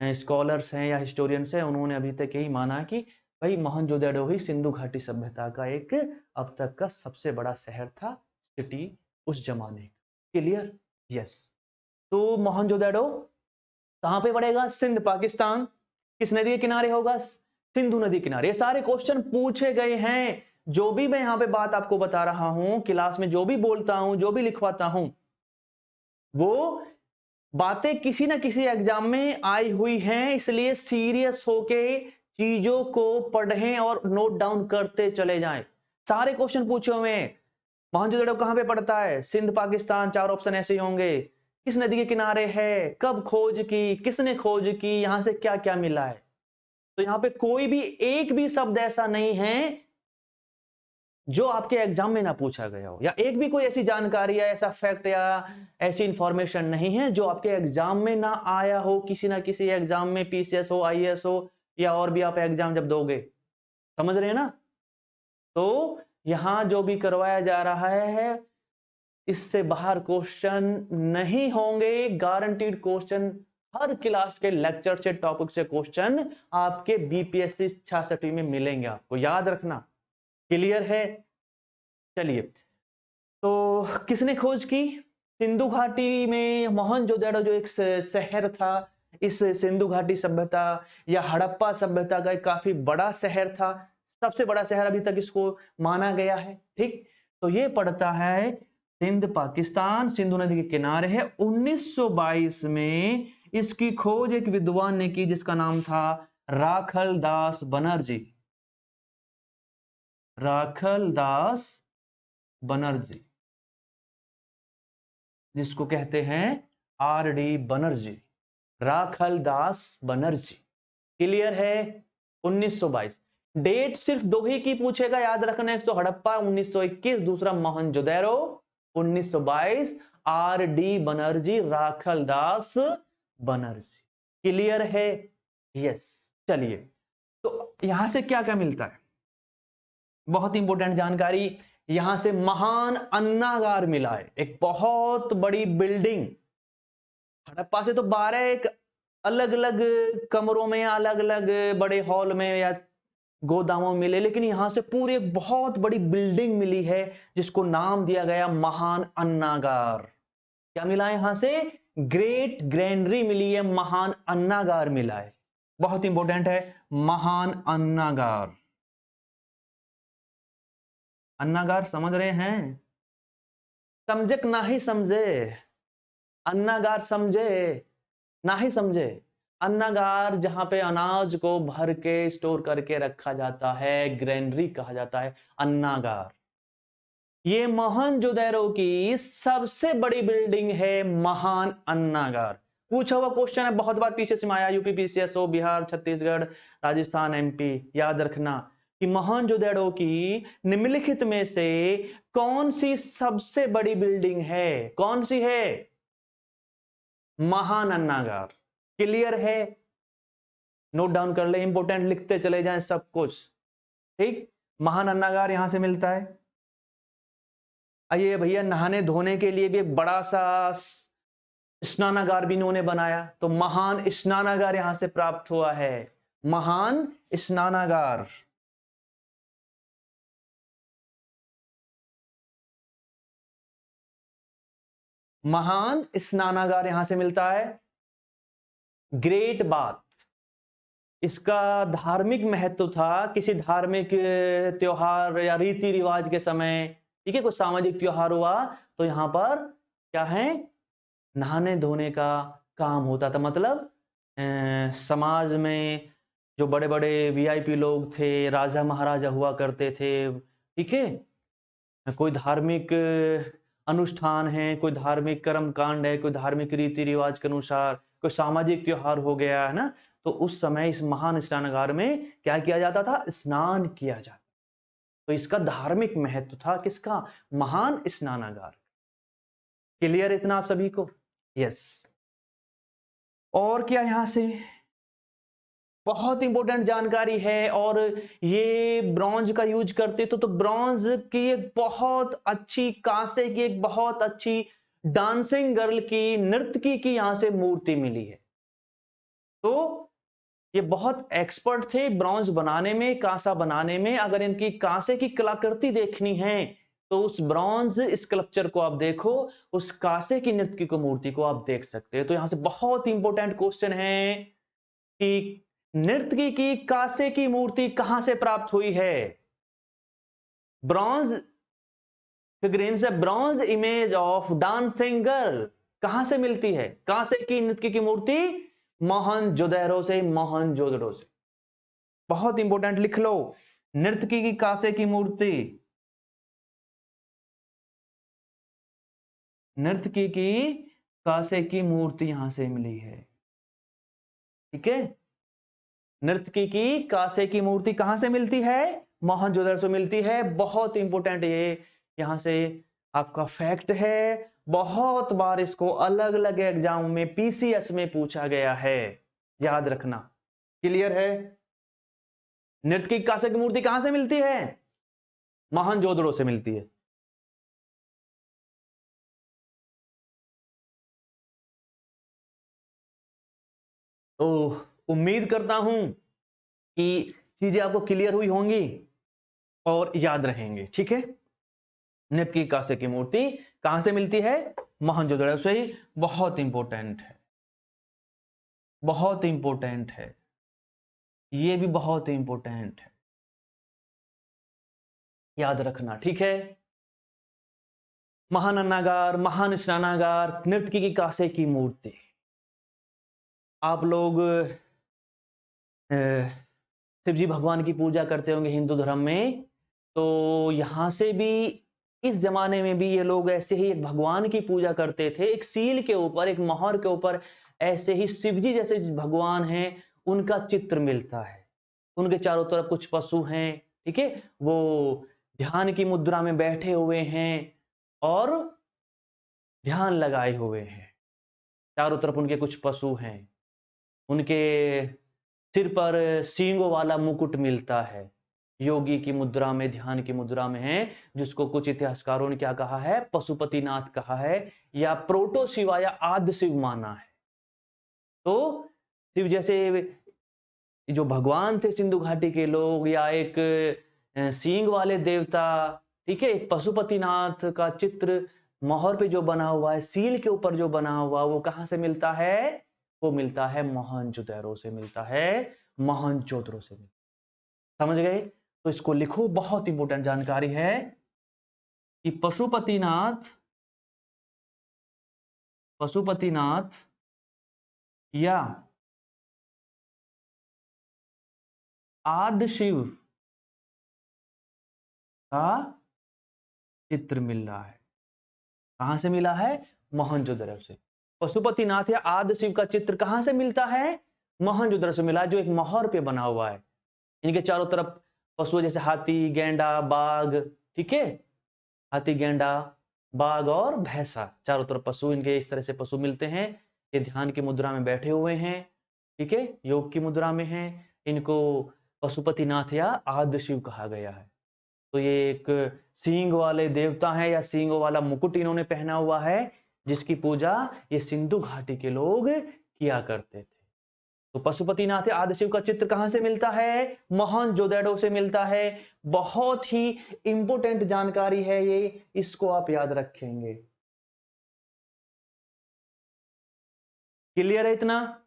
S1: स्कॉलर्स हैं या हिस्टोरियंस हैं, उन्होंने अभी तक यही माना कि भाई मोहनजोदड़ो ही सिंधु घाटी सभ्यता का एक अब तक का सबसे बड़ा शहर था, सिटी उस जमाने। क्लियर? यस। तो मोहनजोदड़ो कहां पे पड़ेगा? सिंध पाकिस्तान। किस नदी के किनारे होगा? सिंधु नदी किनारे। ये सारे क्वेश्चन पूछे गए हैं। जो भी मैं यहां पे बात आपको बता रहा हूं, क्लास में जो भी बोलता हूं, जो भी लिखवाता हूं, वो बातें किसी ना किसी एग्जाम में आई हुई हैं। इसलिए सीरियस होके चीजों को पढ़ें और नोट डाउन करते चले जाएं। सारे क्वेश्चन पूछे हुए हैं। मोहनजोदड़ो कहां पे पड़ता है? सिंध पाकिस्तान। 4 ऑप्शन ऐसे ही होंगे। किस नदी के किनारे है? कब खोज की? किसने खोज की? यहां से क्या क्या मिला है? तो यहां पे कोई भी एक भी शब्द ऐसा नहीं है जो आपके एग्जाम में ना पूछा गया हो, या एक भी कोई ऐसी जानकारी या ऐसा फैक्ट या ऐसी इंफॉर्मेशन नहीं है जो आपके एग्जाम में ना आया हो, किसी ना किसी एग्जाम में, पीसीएस हो, आईएएस हो, या और भी आप एग्जाम जब दोगे। समझ रहे हैं ना? तो यहां जो भी करवाया जा रहा है, इससे बाहर क्वेश्चन नहीं होंगे। गारंटीड क्वेश्चन हर क्लास के लेक्चर से, टॉपिक से क्वेश्चन आपके बीपीएससी 66 में मिलेंगे, आपको याद रखना। क्लियर है? चलिए, तो किसने खोज की? सिंधु घाटी में मोहनजोदड़ो जो एक शहर था, इस सिंधु घाटी सभ्यता या हड़प्पा सभ्यता का एक काफी बड़ा शहर था, सबसे बड़ा शहर अभी तक इसको माना गया है। ठीक, तो ये पड़ता है सिंध पाकिस्तान, सिंधु नदी के किनारे है। 1922 में इसकी खोज एक विद्वान ने की जिसका नाम था राखल दास बनर्जी। राखल दास बनर्जी, जिसको कहते हैं आर डी बनर्जी, राखल दास बनर्जी। क्लियर है? 1922। डेट सिर्फ दो ही की पूछेगा, याद रखना। एक तो हड़प्पा 1921, दूसरा मोहनजोदड़ो 1922। आर डी बनर्जी, राखल दास बनर्जी। क्लियर है? यस। चलिए, तो यहां से क्या क्या मिलता है? बहुत इंपॉर्टेंट जानकारी। यहां से महान अन्नागार मिला है, एक बहुत बड़ी बिल्डिंग। हड़प्पा से तो 12 एक अलग अलग कमरों में, अलग अलग बड़े हॉल में या गोदामों में मिले, लेकिन यहां से पूरी एक बहुत बड़ी बिल्डिंग मिली है जिसको नाम दिया गया महान अन्नागार। क्या मिला है यहां से? ग्रेट ग्रैंडरी मिली है, महान अन्नागार मिला है। बहुत इंपॉर्टेंट है, महान अन्नागार। अन्नागार समझ रहे हैं? समझे ना ही समझे? अन्नागार समझे ना ही समझे? अन्नागार जहां पे अनाज को भर के स्टोर करके रखा जाता है, ग्रैंडरी कहा जाता है अन्नागार। ये मोहनजोदड़ो की सबसे बड़ी बिल्डिंग है, महान अन्नागार। पूछा हुआ क्वेश्चन है, बहुत बार पीछे से आया, यूपी पीसीएस हो, बिहार, छत्तीसगढ़, राजस्थान, एमपी। याद रखना कि मोहनजोदड़ो की निम्नलिखित में से कौन सी सबसे बड़ी बिल्डिंग है? कौन सी है? महान अन्नागार। क्लियर है? नोट डाउन कर ले, इंपोर्टेंट लिखते चले जाएं सब कुछ। ठीक, महानन्नागार यहां से मिलता है। आइए भैया, नहाने धोने के लिए भी एक बड़ा सा स्नानागार भी इन्होंने बनाया, तो महान स्नानागार यहां से प्राप्त हुआ है। महान स्नानागार। महान स्नानागार यहां से मिलता है। ग्रेट बाथ, इसका धार्मिक महत्व था। किसी धार्मिक त्योहार या रीति रिवाज के समय, ठीक है, कोई सामाजिक त्योहार हुआ तो यहां पर क्या है, नहाने धोने का काम होता था। मतलब समाज में जो बड़े बड़े वीआईपी लोग थे, राजा महाराजा हुआ करते थे, ठीक है, कोई धार्मिक अनुष्ठान है, कोई धार्मिक कर्म कांड है, कोई धार्मिक रीति रिवाज के अनुसार कोई सामाजिक त्योहार हो गया है ना, तो उस समय इस महान स्नानागार में क्या किया जाता था, स्नान किया जाता। तो इसका धार्मिक महत्व था, किसका, महान स्नानागार। क्लियर इतना आप सभी को? यस। और क्या यहां से बहुत इंपॉर्टेंट जानकारी है, और ये ब्रॉन्ज का यूज करते तो ब्रॉन्ज की एक बहुत अच्छी, कांसे की एक बहुत अच्छी डांसिंग गर्ल की, नर्तकी की यहां से मूर्ति मिली है। तो ये बहुत एक्सपर्ट थे ब्रॉन्ज बनाने में, कांसा बनाने में। अगर इनकी कांसे की कलाकृति देखनी है तो उस ब्रॉन्ज स्कल्पचर को आप देखो, उस कांसे की नर्तकी को, मूर्ति को आप देख सकते हैं। तो यहां से बहुत इंपॉर्टेंट क्वेश्चन है कि नर्तकी की कांसे की मूर्ति कहां से प्राप्त हुई है। Bronze figurines, bronze image of dancing girl कहां से मिलती है, कांसे की नर्तकी की मूर्ति मोहनजोदड़ो से। मोहनजोदड़ो से, बहुत इंपॉर्टेंट, लिख लो, नर्तकी की कांसे की मूर्ति, नर्तकी की कांसे की मूर्ति यहां से मिली है। ठीक है, नर्तकी की कांसे की मूर्ति कहां से मिलती है, मोहनजोदड़ो से मिलती है। बहुत इंपॉर्टेंट ये यहां से आपका फैक्ट है, बहुत बार इसको अलग अलग एग्जाम में, पीसीएस में पूछा गया है, याद रखना। क्लियर है? नर्तकी की कांसे की मूर्ति कहां से मिलती है, मोहनजोदड़ो से मिलती है। तो उम्मीद करता हूं कि चीजें आपको क्लियर हुई होंगी और याद रहेंगे। ठीक है, नर्तकी की कांसे की मूर्ति कहां से मिलती है, मोहनजोदड़ो से ही। बहुत इंपॉर्टेंट है, बहुत इंपॉर्टेंट है, ये भी बहुत इंपॉर्टेंट है, याद रखना। ठीक है, महानन्नागार, महान स्नानागार, नर्तकी की कांसे की मूर्ति। आप लोग शिव जी भगवान की पूजा करते होंगे हिंदू धर्म में, तो यहां से भी इस जमाने में भी ये लोग ऐसे ही एक भगवान की पूजा करते थे। एक सील के ऊपर, एक मोहर के ऊपर ऐसे ही शिव जी जैसे भगवान हैं उनका चित्र मिलता है। उनके चारों तरफ कुछ पशु हैं, ठीक है, वो ध्यान की मुद्रा में बैठे हुए हैं और ध्यान लगाए हुए हैं। चारों तरफ उनके कुछ पशु हैं, उनके सिर पर सींगों वाला मुकुट मिलता है, योगी की मुद्रा में, ध्यान की मुद्रा में है, जिसको कुछ इतिहासकारों ने क्या कहा है, पशुपतिनाथ कहा है, या प्रोटो शिवा या आदि शिव माना है। तो शिव जैसे जो भगवान थे सिंधु घाटी के लोग, या एक सींग वाले देवता, ठीक है, एक पशुपतिनाथ का चित्र मोहर पे जो बना हुआ है, सील के ऊपर जो बना हुआ, वो कहां से मिलता है, वो मिलता है मोहनजोदड़ो से मिलता है, मोहनजोदड़ो से मिलता। समझ गए? तो इसको लिखो, बहुत इंपॉर्टेंट जानकारी है कि पशुपतिनाथ, पशुपतिनाथ या आदि शिव का चित्र मिल रहा है। कहां से मिला है, मोहनजोदड़ो से। पशुपतिनाथ या आदि शिव का चित्र कहां से मिलता है, मोहनजोदड़ो से मिला, जो एक मोहर पे बना हुआ है। इनके चारों तरफ पशु जैसे हाथी, गेंडा, बाघ, ठीक है, हाथी, गेंडा, बाघ और भैंसा, चारों तरफ पशु, इनके इस तरह से पशु मिलते हैं। ये ध्यान की मुद्रा में बैठे हुए हैं, ठीक है, योग की मुद्रा में हैं। इनको पशुपतिनाथ या आदि शिव कहा गया है। तो ये एक सींग वाले देवता हैं या सींगों वाला मुकुट इन्होंने पहना हुआ है, जिसकी पूजा ये सिंधु घाटी के लोग किया करते थे। तो पशुपतिनाथ आदिशिव का चित्र कहां से मिलता है? मोहनजोदड़ो से मिलता है। बहुत ही इंपोर्टेंट जानकारी है ये, इसको आप याद रखेंगे। क्लियर है इतना?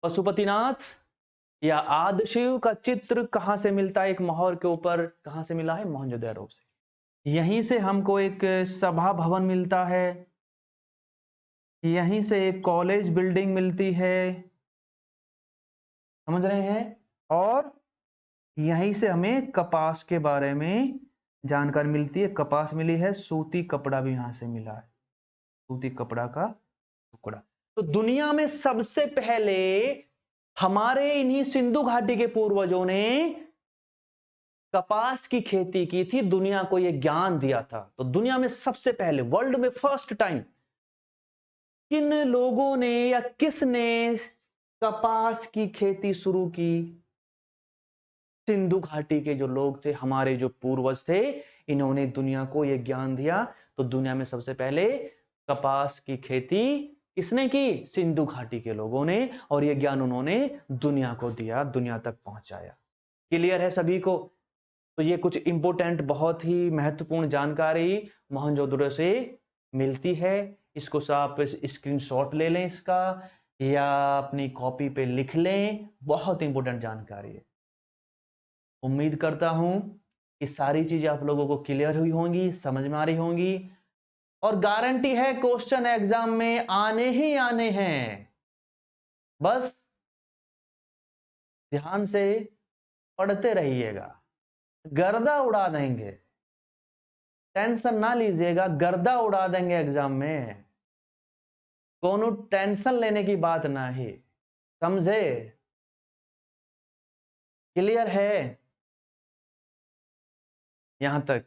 S1: पशुपतिनाथ या आदिशिव का चित्र कहां से मिलता है? एक मोहर के ऊपर कहां से मिला है? मोहनजोदड़ो से। यहीं से हमको एक सभा भवन मिलता है, यहीं से एक कॉलेज बिल्डिंग मिलती है, समझ रहे हैं? और यहीं से हमें कपास के बारे में जानकारी मिलती है। कपास मिली है, सूती कपड़ा भी यहां से मिला है, सूती कपड़ा का टुकड़ा। तो दुनिया में सबसे पहले हमारे इन्हीं सिंधु घाटी के पूर्वजों ने कपास की खेती की थी, दुनिया को यह ज्ञान दिया था। तो दुनिया में सबसे पहले, वर्ल्ड में फर्स्ट टाइम किन लोगों ने या किसने कपास की खेती शुरू की? सिंधु घाटी के जो लोग थे, हमारे जो पूर्वज थे, इन्होंने दुनिया को यह ज्ञान दिया। तो दुनिया में सबसे पहले कपास की खेती किसने की? सिंधु घाटी के लोगों ने, और यह ज्ञान उन्होंने दुनिया को दिया, दुनिया तक पहुंचाया। क्लियर है सभी को? तो ये कुछ इंपोर्टेंट, बहुत ही महत्वपूर्ण जानकारी मोहनजोदड़ो से मिलती है। इसको आप स्क्रीनशॉट ले लें इसका, या अपनी कॉपी पे लिख लें। बहुत इंपोर्टेंट जानकारी है। उम्मीद करता हूं कि सारी चीजें आप लोगों को क्लियर हुई होंगी, समझ में आ रही होंगी, और गारंटी है क्वेश्चन एग्जाम में आने ही आने हैं। बस ध्यान से पढ़ते रहिएगा, गर्दा उड़ा देंगे। टेंशन ना लीजिएगा, गर्दा उड़ा देंगे एग्जाम में। कोनो टेंशन लेने की बात ना ही, समझे? क्लियर है यहां तक?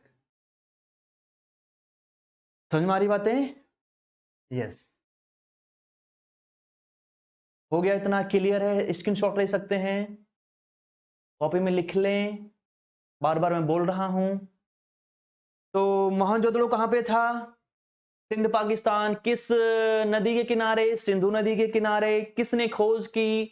S1: समझ में आ रही बातें? यस, हो गया इतना? क्लियर है? स्क्रीनशॉट ले सकते हैं, कॉपी में लिख लें, बार बार मैं बोल रहा हूं। तो मोहनजोदड़ो कहां पे था? सिंध पाकिस्तान। किस नदी के किनारे? सिंधु नदी के किनारे। किसने खोज की?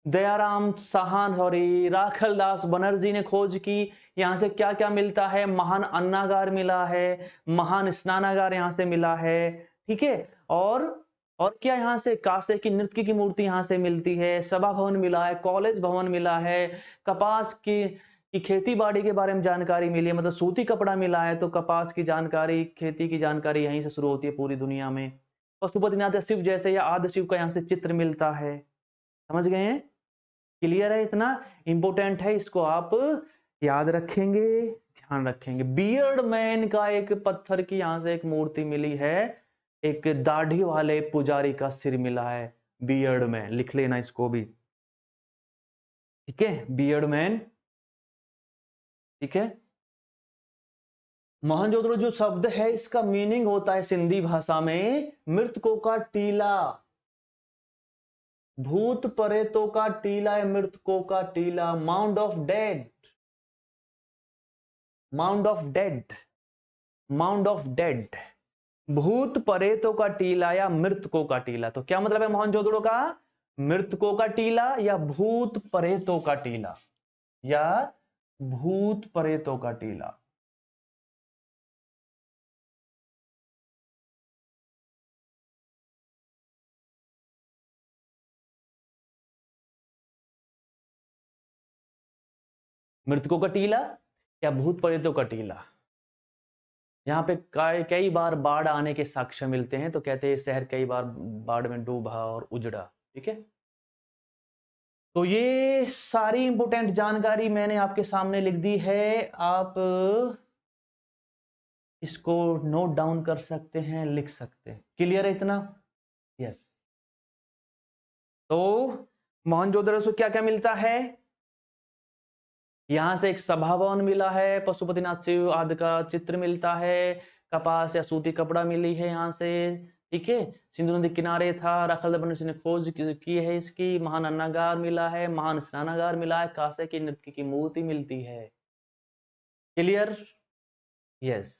S1: दयाराम साहन, सॉरी, राखलदास बनर्जी ने खोज की। यहां से क्या क्या मिलता है? महान अन्नागार मिला है, महान स्नानागार यहां से मिला है, ठीक है। और क्या यहां से कांसे की नृत्य की मूर्ति यहां से मिलती है, सभा भवन मिला है, कॉलेज भवन मिला है, कपास की खेती बाड़ी के बारे में जानकारी मिली है, मतलब सूती कपड़ा मिला है। तो कपास की जानकारी, खेती की जानकारी यहीं से शुरू होती है पूरी दुनिया में। पशुपतिनाथ शिव जैसे या आदि शिव का यहां से चित्र मिलता है। समझ गए हैं? क्लियर है इतना? इंपोर्टेंट है, इसको आप याद रखेंगे, ध्यान रखेंगे। बियर्ड मैन का एक पत्थर की यहां से एक मूर्ति मिली है, एक दाढ़ी वाले पुजारी का सिर मिला है। बियर्ड मैन लिख लेना इसको भी, ठीक है? बियर्ड मैन, ठीक है। मोहनजोदड़ो जो शब्द है, इसका मीनिंग होता है सिंधी भाषा में मृतकों का टीला। भूत प्रेतों का टीला है, मृतकों का टीला। Mound of dead, mound of dead, mound of dead. भूत प्रेतों का टीला या मृतकों का टीला। तो क्या मतलब है मोहनजोदड़ो का? मृतकों का टीला या भूत प्रेतों का टीला, या भूत प्रेतों का टीला। मृतकों का टीला या भूत प्रेतों का टीला। यहाँ पे कई बार बाढ़ आने के साक्ष्य मिलते हैं, तो कहते हैं शहर कई बार बाढ़ में डूबा और उजड़ा, ठीक है। तो ये सारी इंपोर्टेंट जानकारी मैंने आपके सामने लिख दी है, आप इसको नोट डाउन कर सकते हैं, लिख सकते हैं। क्लियर है इतना? यस। तो मोहनजोदड़ो से क्या क्या मिलता है? यहां से एक सभा भवन मिला है, पशुपतिनाथ शिव आदि का चित्र मिलता है, कपास या सूती कपड़ा मिली है यहां से, ठीक है। सिंधु नदी किनारे था, राखल बनर्जी ने खोज की है इसकी। महान अन्नागार मिला है, महान स्नानागार मिला है, कांसे की नृत्य की मूर्ति मिलती है। क्लियर? यस।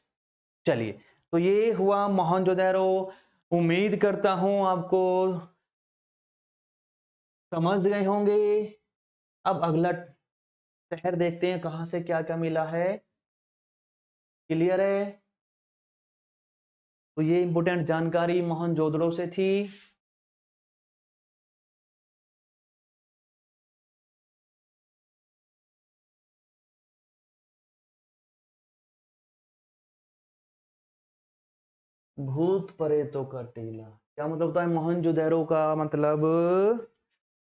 S1: चलिए, तो ये हुआ मोहनजोदड़ो। उम्मीद करता हूं आपको समझ गए होंगे। अब अगला शहर देखते हैं कहां से क्या क्या मिला है। क्लियर है? तो ये इंपोर्टेंट जानकारी मोहनजोदड़ो से थी। भूत प्रेतों का टीला, क्या मतलब होता है मोहनजोदड़ो का? मतलब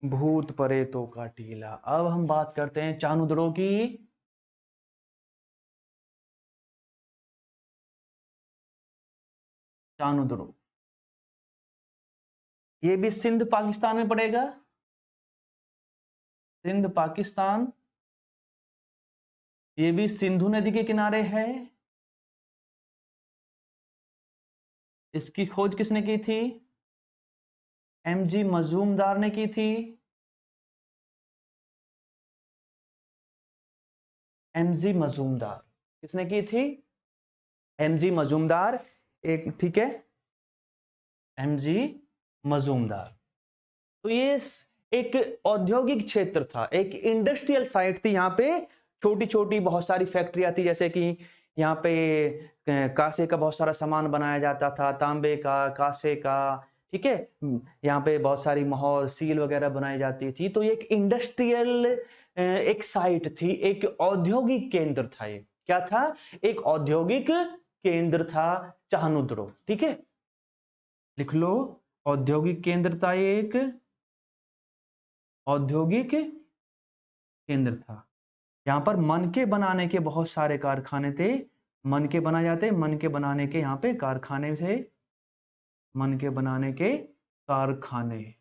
S1: भूत प्रेतों का टीला। अब हम बात करते हैं चानुदड़ो की। चानुदड़ो, ये भी सिंध पाकिस्तान में पड़ेगा। सिंध पाकिस्तान, ये भी सिंधु नदी के किनारे है। इसकी खोज किसने की थी? एमजी मजूमदार ने की थी। एमजी मजूमदार, किसने की थी? एमजी मजूमदार। एक, ठीक है, एमजी मजूमदार। तो ये एक औद्योगिक क्षेत्र था, एक इंडस्ट्रियल साइट थी। यहाँ पे छोटी छोटी बहुत सारी फैक्ट्रियां थी, जैसे कि यहाँ पे कांसे का बहुत सारा सामान बनाया जाता था, तांबे का, कांसे का, ठीक है। यहाँ पे बहुत सारी मोहर, सील वगैरह बनाई जाती थी। तो ये एक इंडस्ट्रियल एक साइट थी, एक औद्योगिक केंद्र था। ये क्या था? एक औद्योगिक केंद्र था चानुद्रो, ठीक है। लिख लो, औद्योगिक केंद्र था, एक औद्योगिक केंद्र था। यहाँ पर मन के बनाने के बहुत सारे कारखाने थे। मन के बनाए जाते, मन के बनाने के यहाँ पे कारखाने थे। मन के बनाने के कारखाने।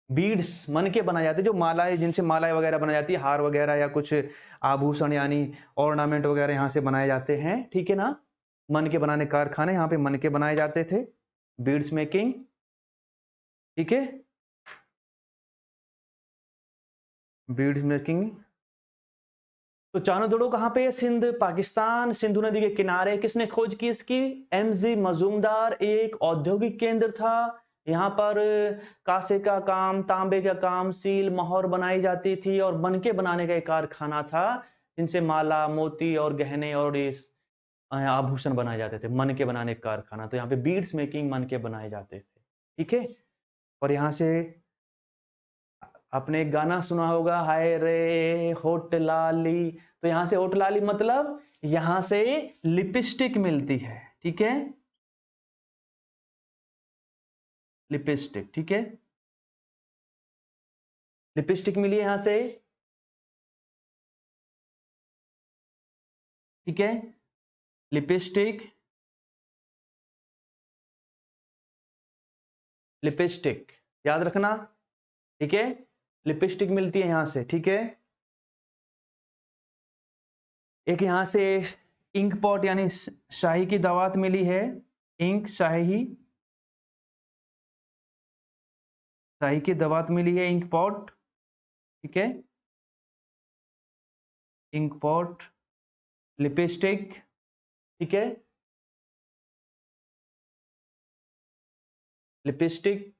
S1: बीड्स मन के बनाए जाते, जो मालाएं, जिनसे मालाएं वगैरह बनाई जाती है, हार वगैरह या कुछ आभूषण यानी ऑर्नामेंट वगैरह यहाँ से बनाए जाते हैं, ठीक है ना। मन के बनाने कारखाने, यहाँ पे मन के बनाए जाते थे, बीड्स मेकिंग, ठीक है, बीड्स मेकिंग। तो चानुदड़ो कहाँ पे है? सिंध पाकिस्तान, सिंधु नदी के किनारे। किसने खोज की इसकी? एमजी मजूमदार। एक औद्योगिक केंद्र था, यहाँ पर कांसे का काम, तांबे का काम, सील, मोहर बनाई जाती थी, और मनके बनाने का एक कारखाना था, जिनसे माला, मोती और गहने और इस आभूषण बनाए जाते थे। मन के बनाने का कारखाना, तो यहाँ पे बीड्स मेकिंग, मन के बनाए जाते थे, ठीक है। और यहाँ से आपने एक गाना सुना होगा, हाय रे होठ लाली। तो यहां से होठ लाली मतलब यहां से लिपस्टिक मिलती है, ठीक है, लिपस्टिक, ठीक है, लिपस्टिक मिली है यहां से, ठीक है, लिपस्टिक, लिपस्टिक याद रखना, ठीक है, लिपस्टिक मिलती है यहां से, ठीक है। एक यहां से इंक पॉट यानी शाही की दावत मिली है, इंक, शाही, शाही की दावत मिली है, इंक पॉट, ठीक है, इंक पॉट, लिपस्टिक, ठीक है, लिपस्टिक,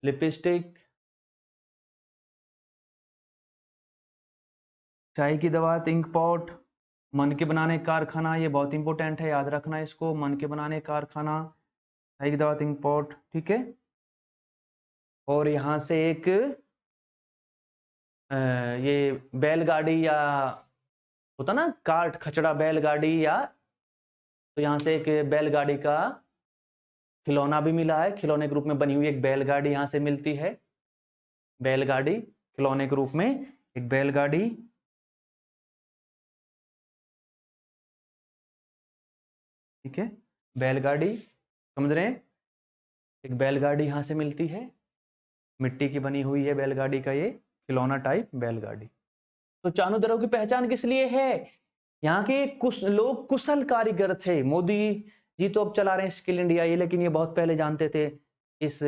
S1: लिपस्टिक, चाय की दवा, इंक पॉट, मन के बनाने कारखाना, ये बहुत इंपॉर्टेंट है, याद रखना इसको, मन के बनाने कारखाना, चाय की दवा, इंक पॉट, ठीक है। और यहां से एक ये बैलगाड़ी या होता ना, कार्ट, खचड़ा, बैलगाड़ी, या तो यहां से एक बैलगाड़ी का खिलौना भी मिला है, खिलौने के रूप में बनी हुई एक बैलगाड़ी यहां से मिलती है, बैलगाड़ी खिलौने के रूप में एक बैलगाड़ी, ठीक है, बैलगाड़ी, समझ रहे हैं, एक बैलगाड़ी यहां से मिलती है, मिट्टी की बनी हुई है बैलगाड़ी का ये खिलौना टाइप बैलगाड़ी। तो चानुदड़ो की पहचान किस लिए है? यहाँ के कुछ लोग कुशल कारीगर थे। मोदी जी तो अब चला रहे हैं स्किल इंडिया ये, लेकिन ये बहुत पहले जानते थे इस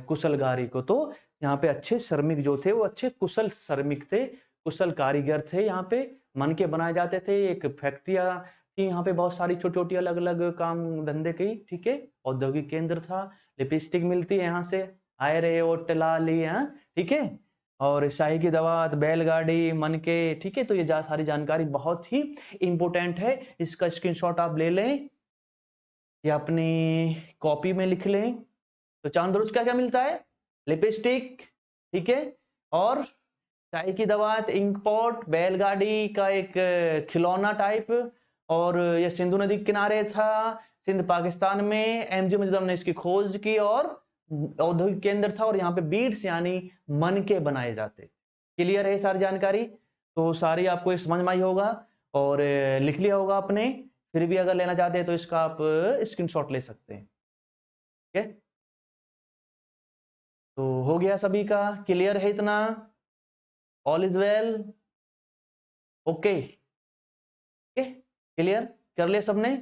S1: कुशलकारी को। तो यहाँ पे अच्छे श्रमिक जो थे वो अच्छे कुशल श्रमिक थे, कुशल कारीगर थे। यहाँ पे मन के बनाए जाते थे। एक फैक्ट्रियाँ थी यहाँ पे बहुत सारी छोटी-छोटी अलग-अलग काम धंधे की, ठीक है। औद्योगिक केंद्र था। लिपस्टिक मिलती है यहाँ से, आए रहे ओट ला ली, हाँ, ठीक है। और शाही की दवात, बैलगाड़ी, मन के, ठीक है। तो ये सारी जानकारी बहुत ही इंपॉर्टेंट है। इसका स्क्रीनशॉट आप ले लें या अपनी कॉपी में लिख लें। तो चांद रोज क्या क्या मिलता है? लिपस्टिक, ठीक है, और चाय की दवात, इंक पॉट, बैलगाड़ी का एक खिलौना टाइप, और ये सिंधु नदी के किनारे था, सिंध पाकिस्तान में, एमजी मुजद्दम ने इसकी खोज की, और औद्योगिक केंद्र था, और यहाँ पे बीड्स यानी मन के बनाए जाते। क्लियर है सारी जानकारी? तो सारी आपको ये समझ में आई होगा और लिख लिया होगा आपने। फिर भी अगर लेना चाहते हैं तो इसका आप स्क्रीनशॉट ले सकते हैं, ठीक है। तो हो गया सभी का? क्लियर है इतना? All is well? Okay, clear कर लिया सबने?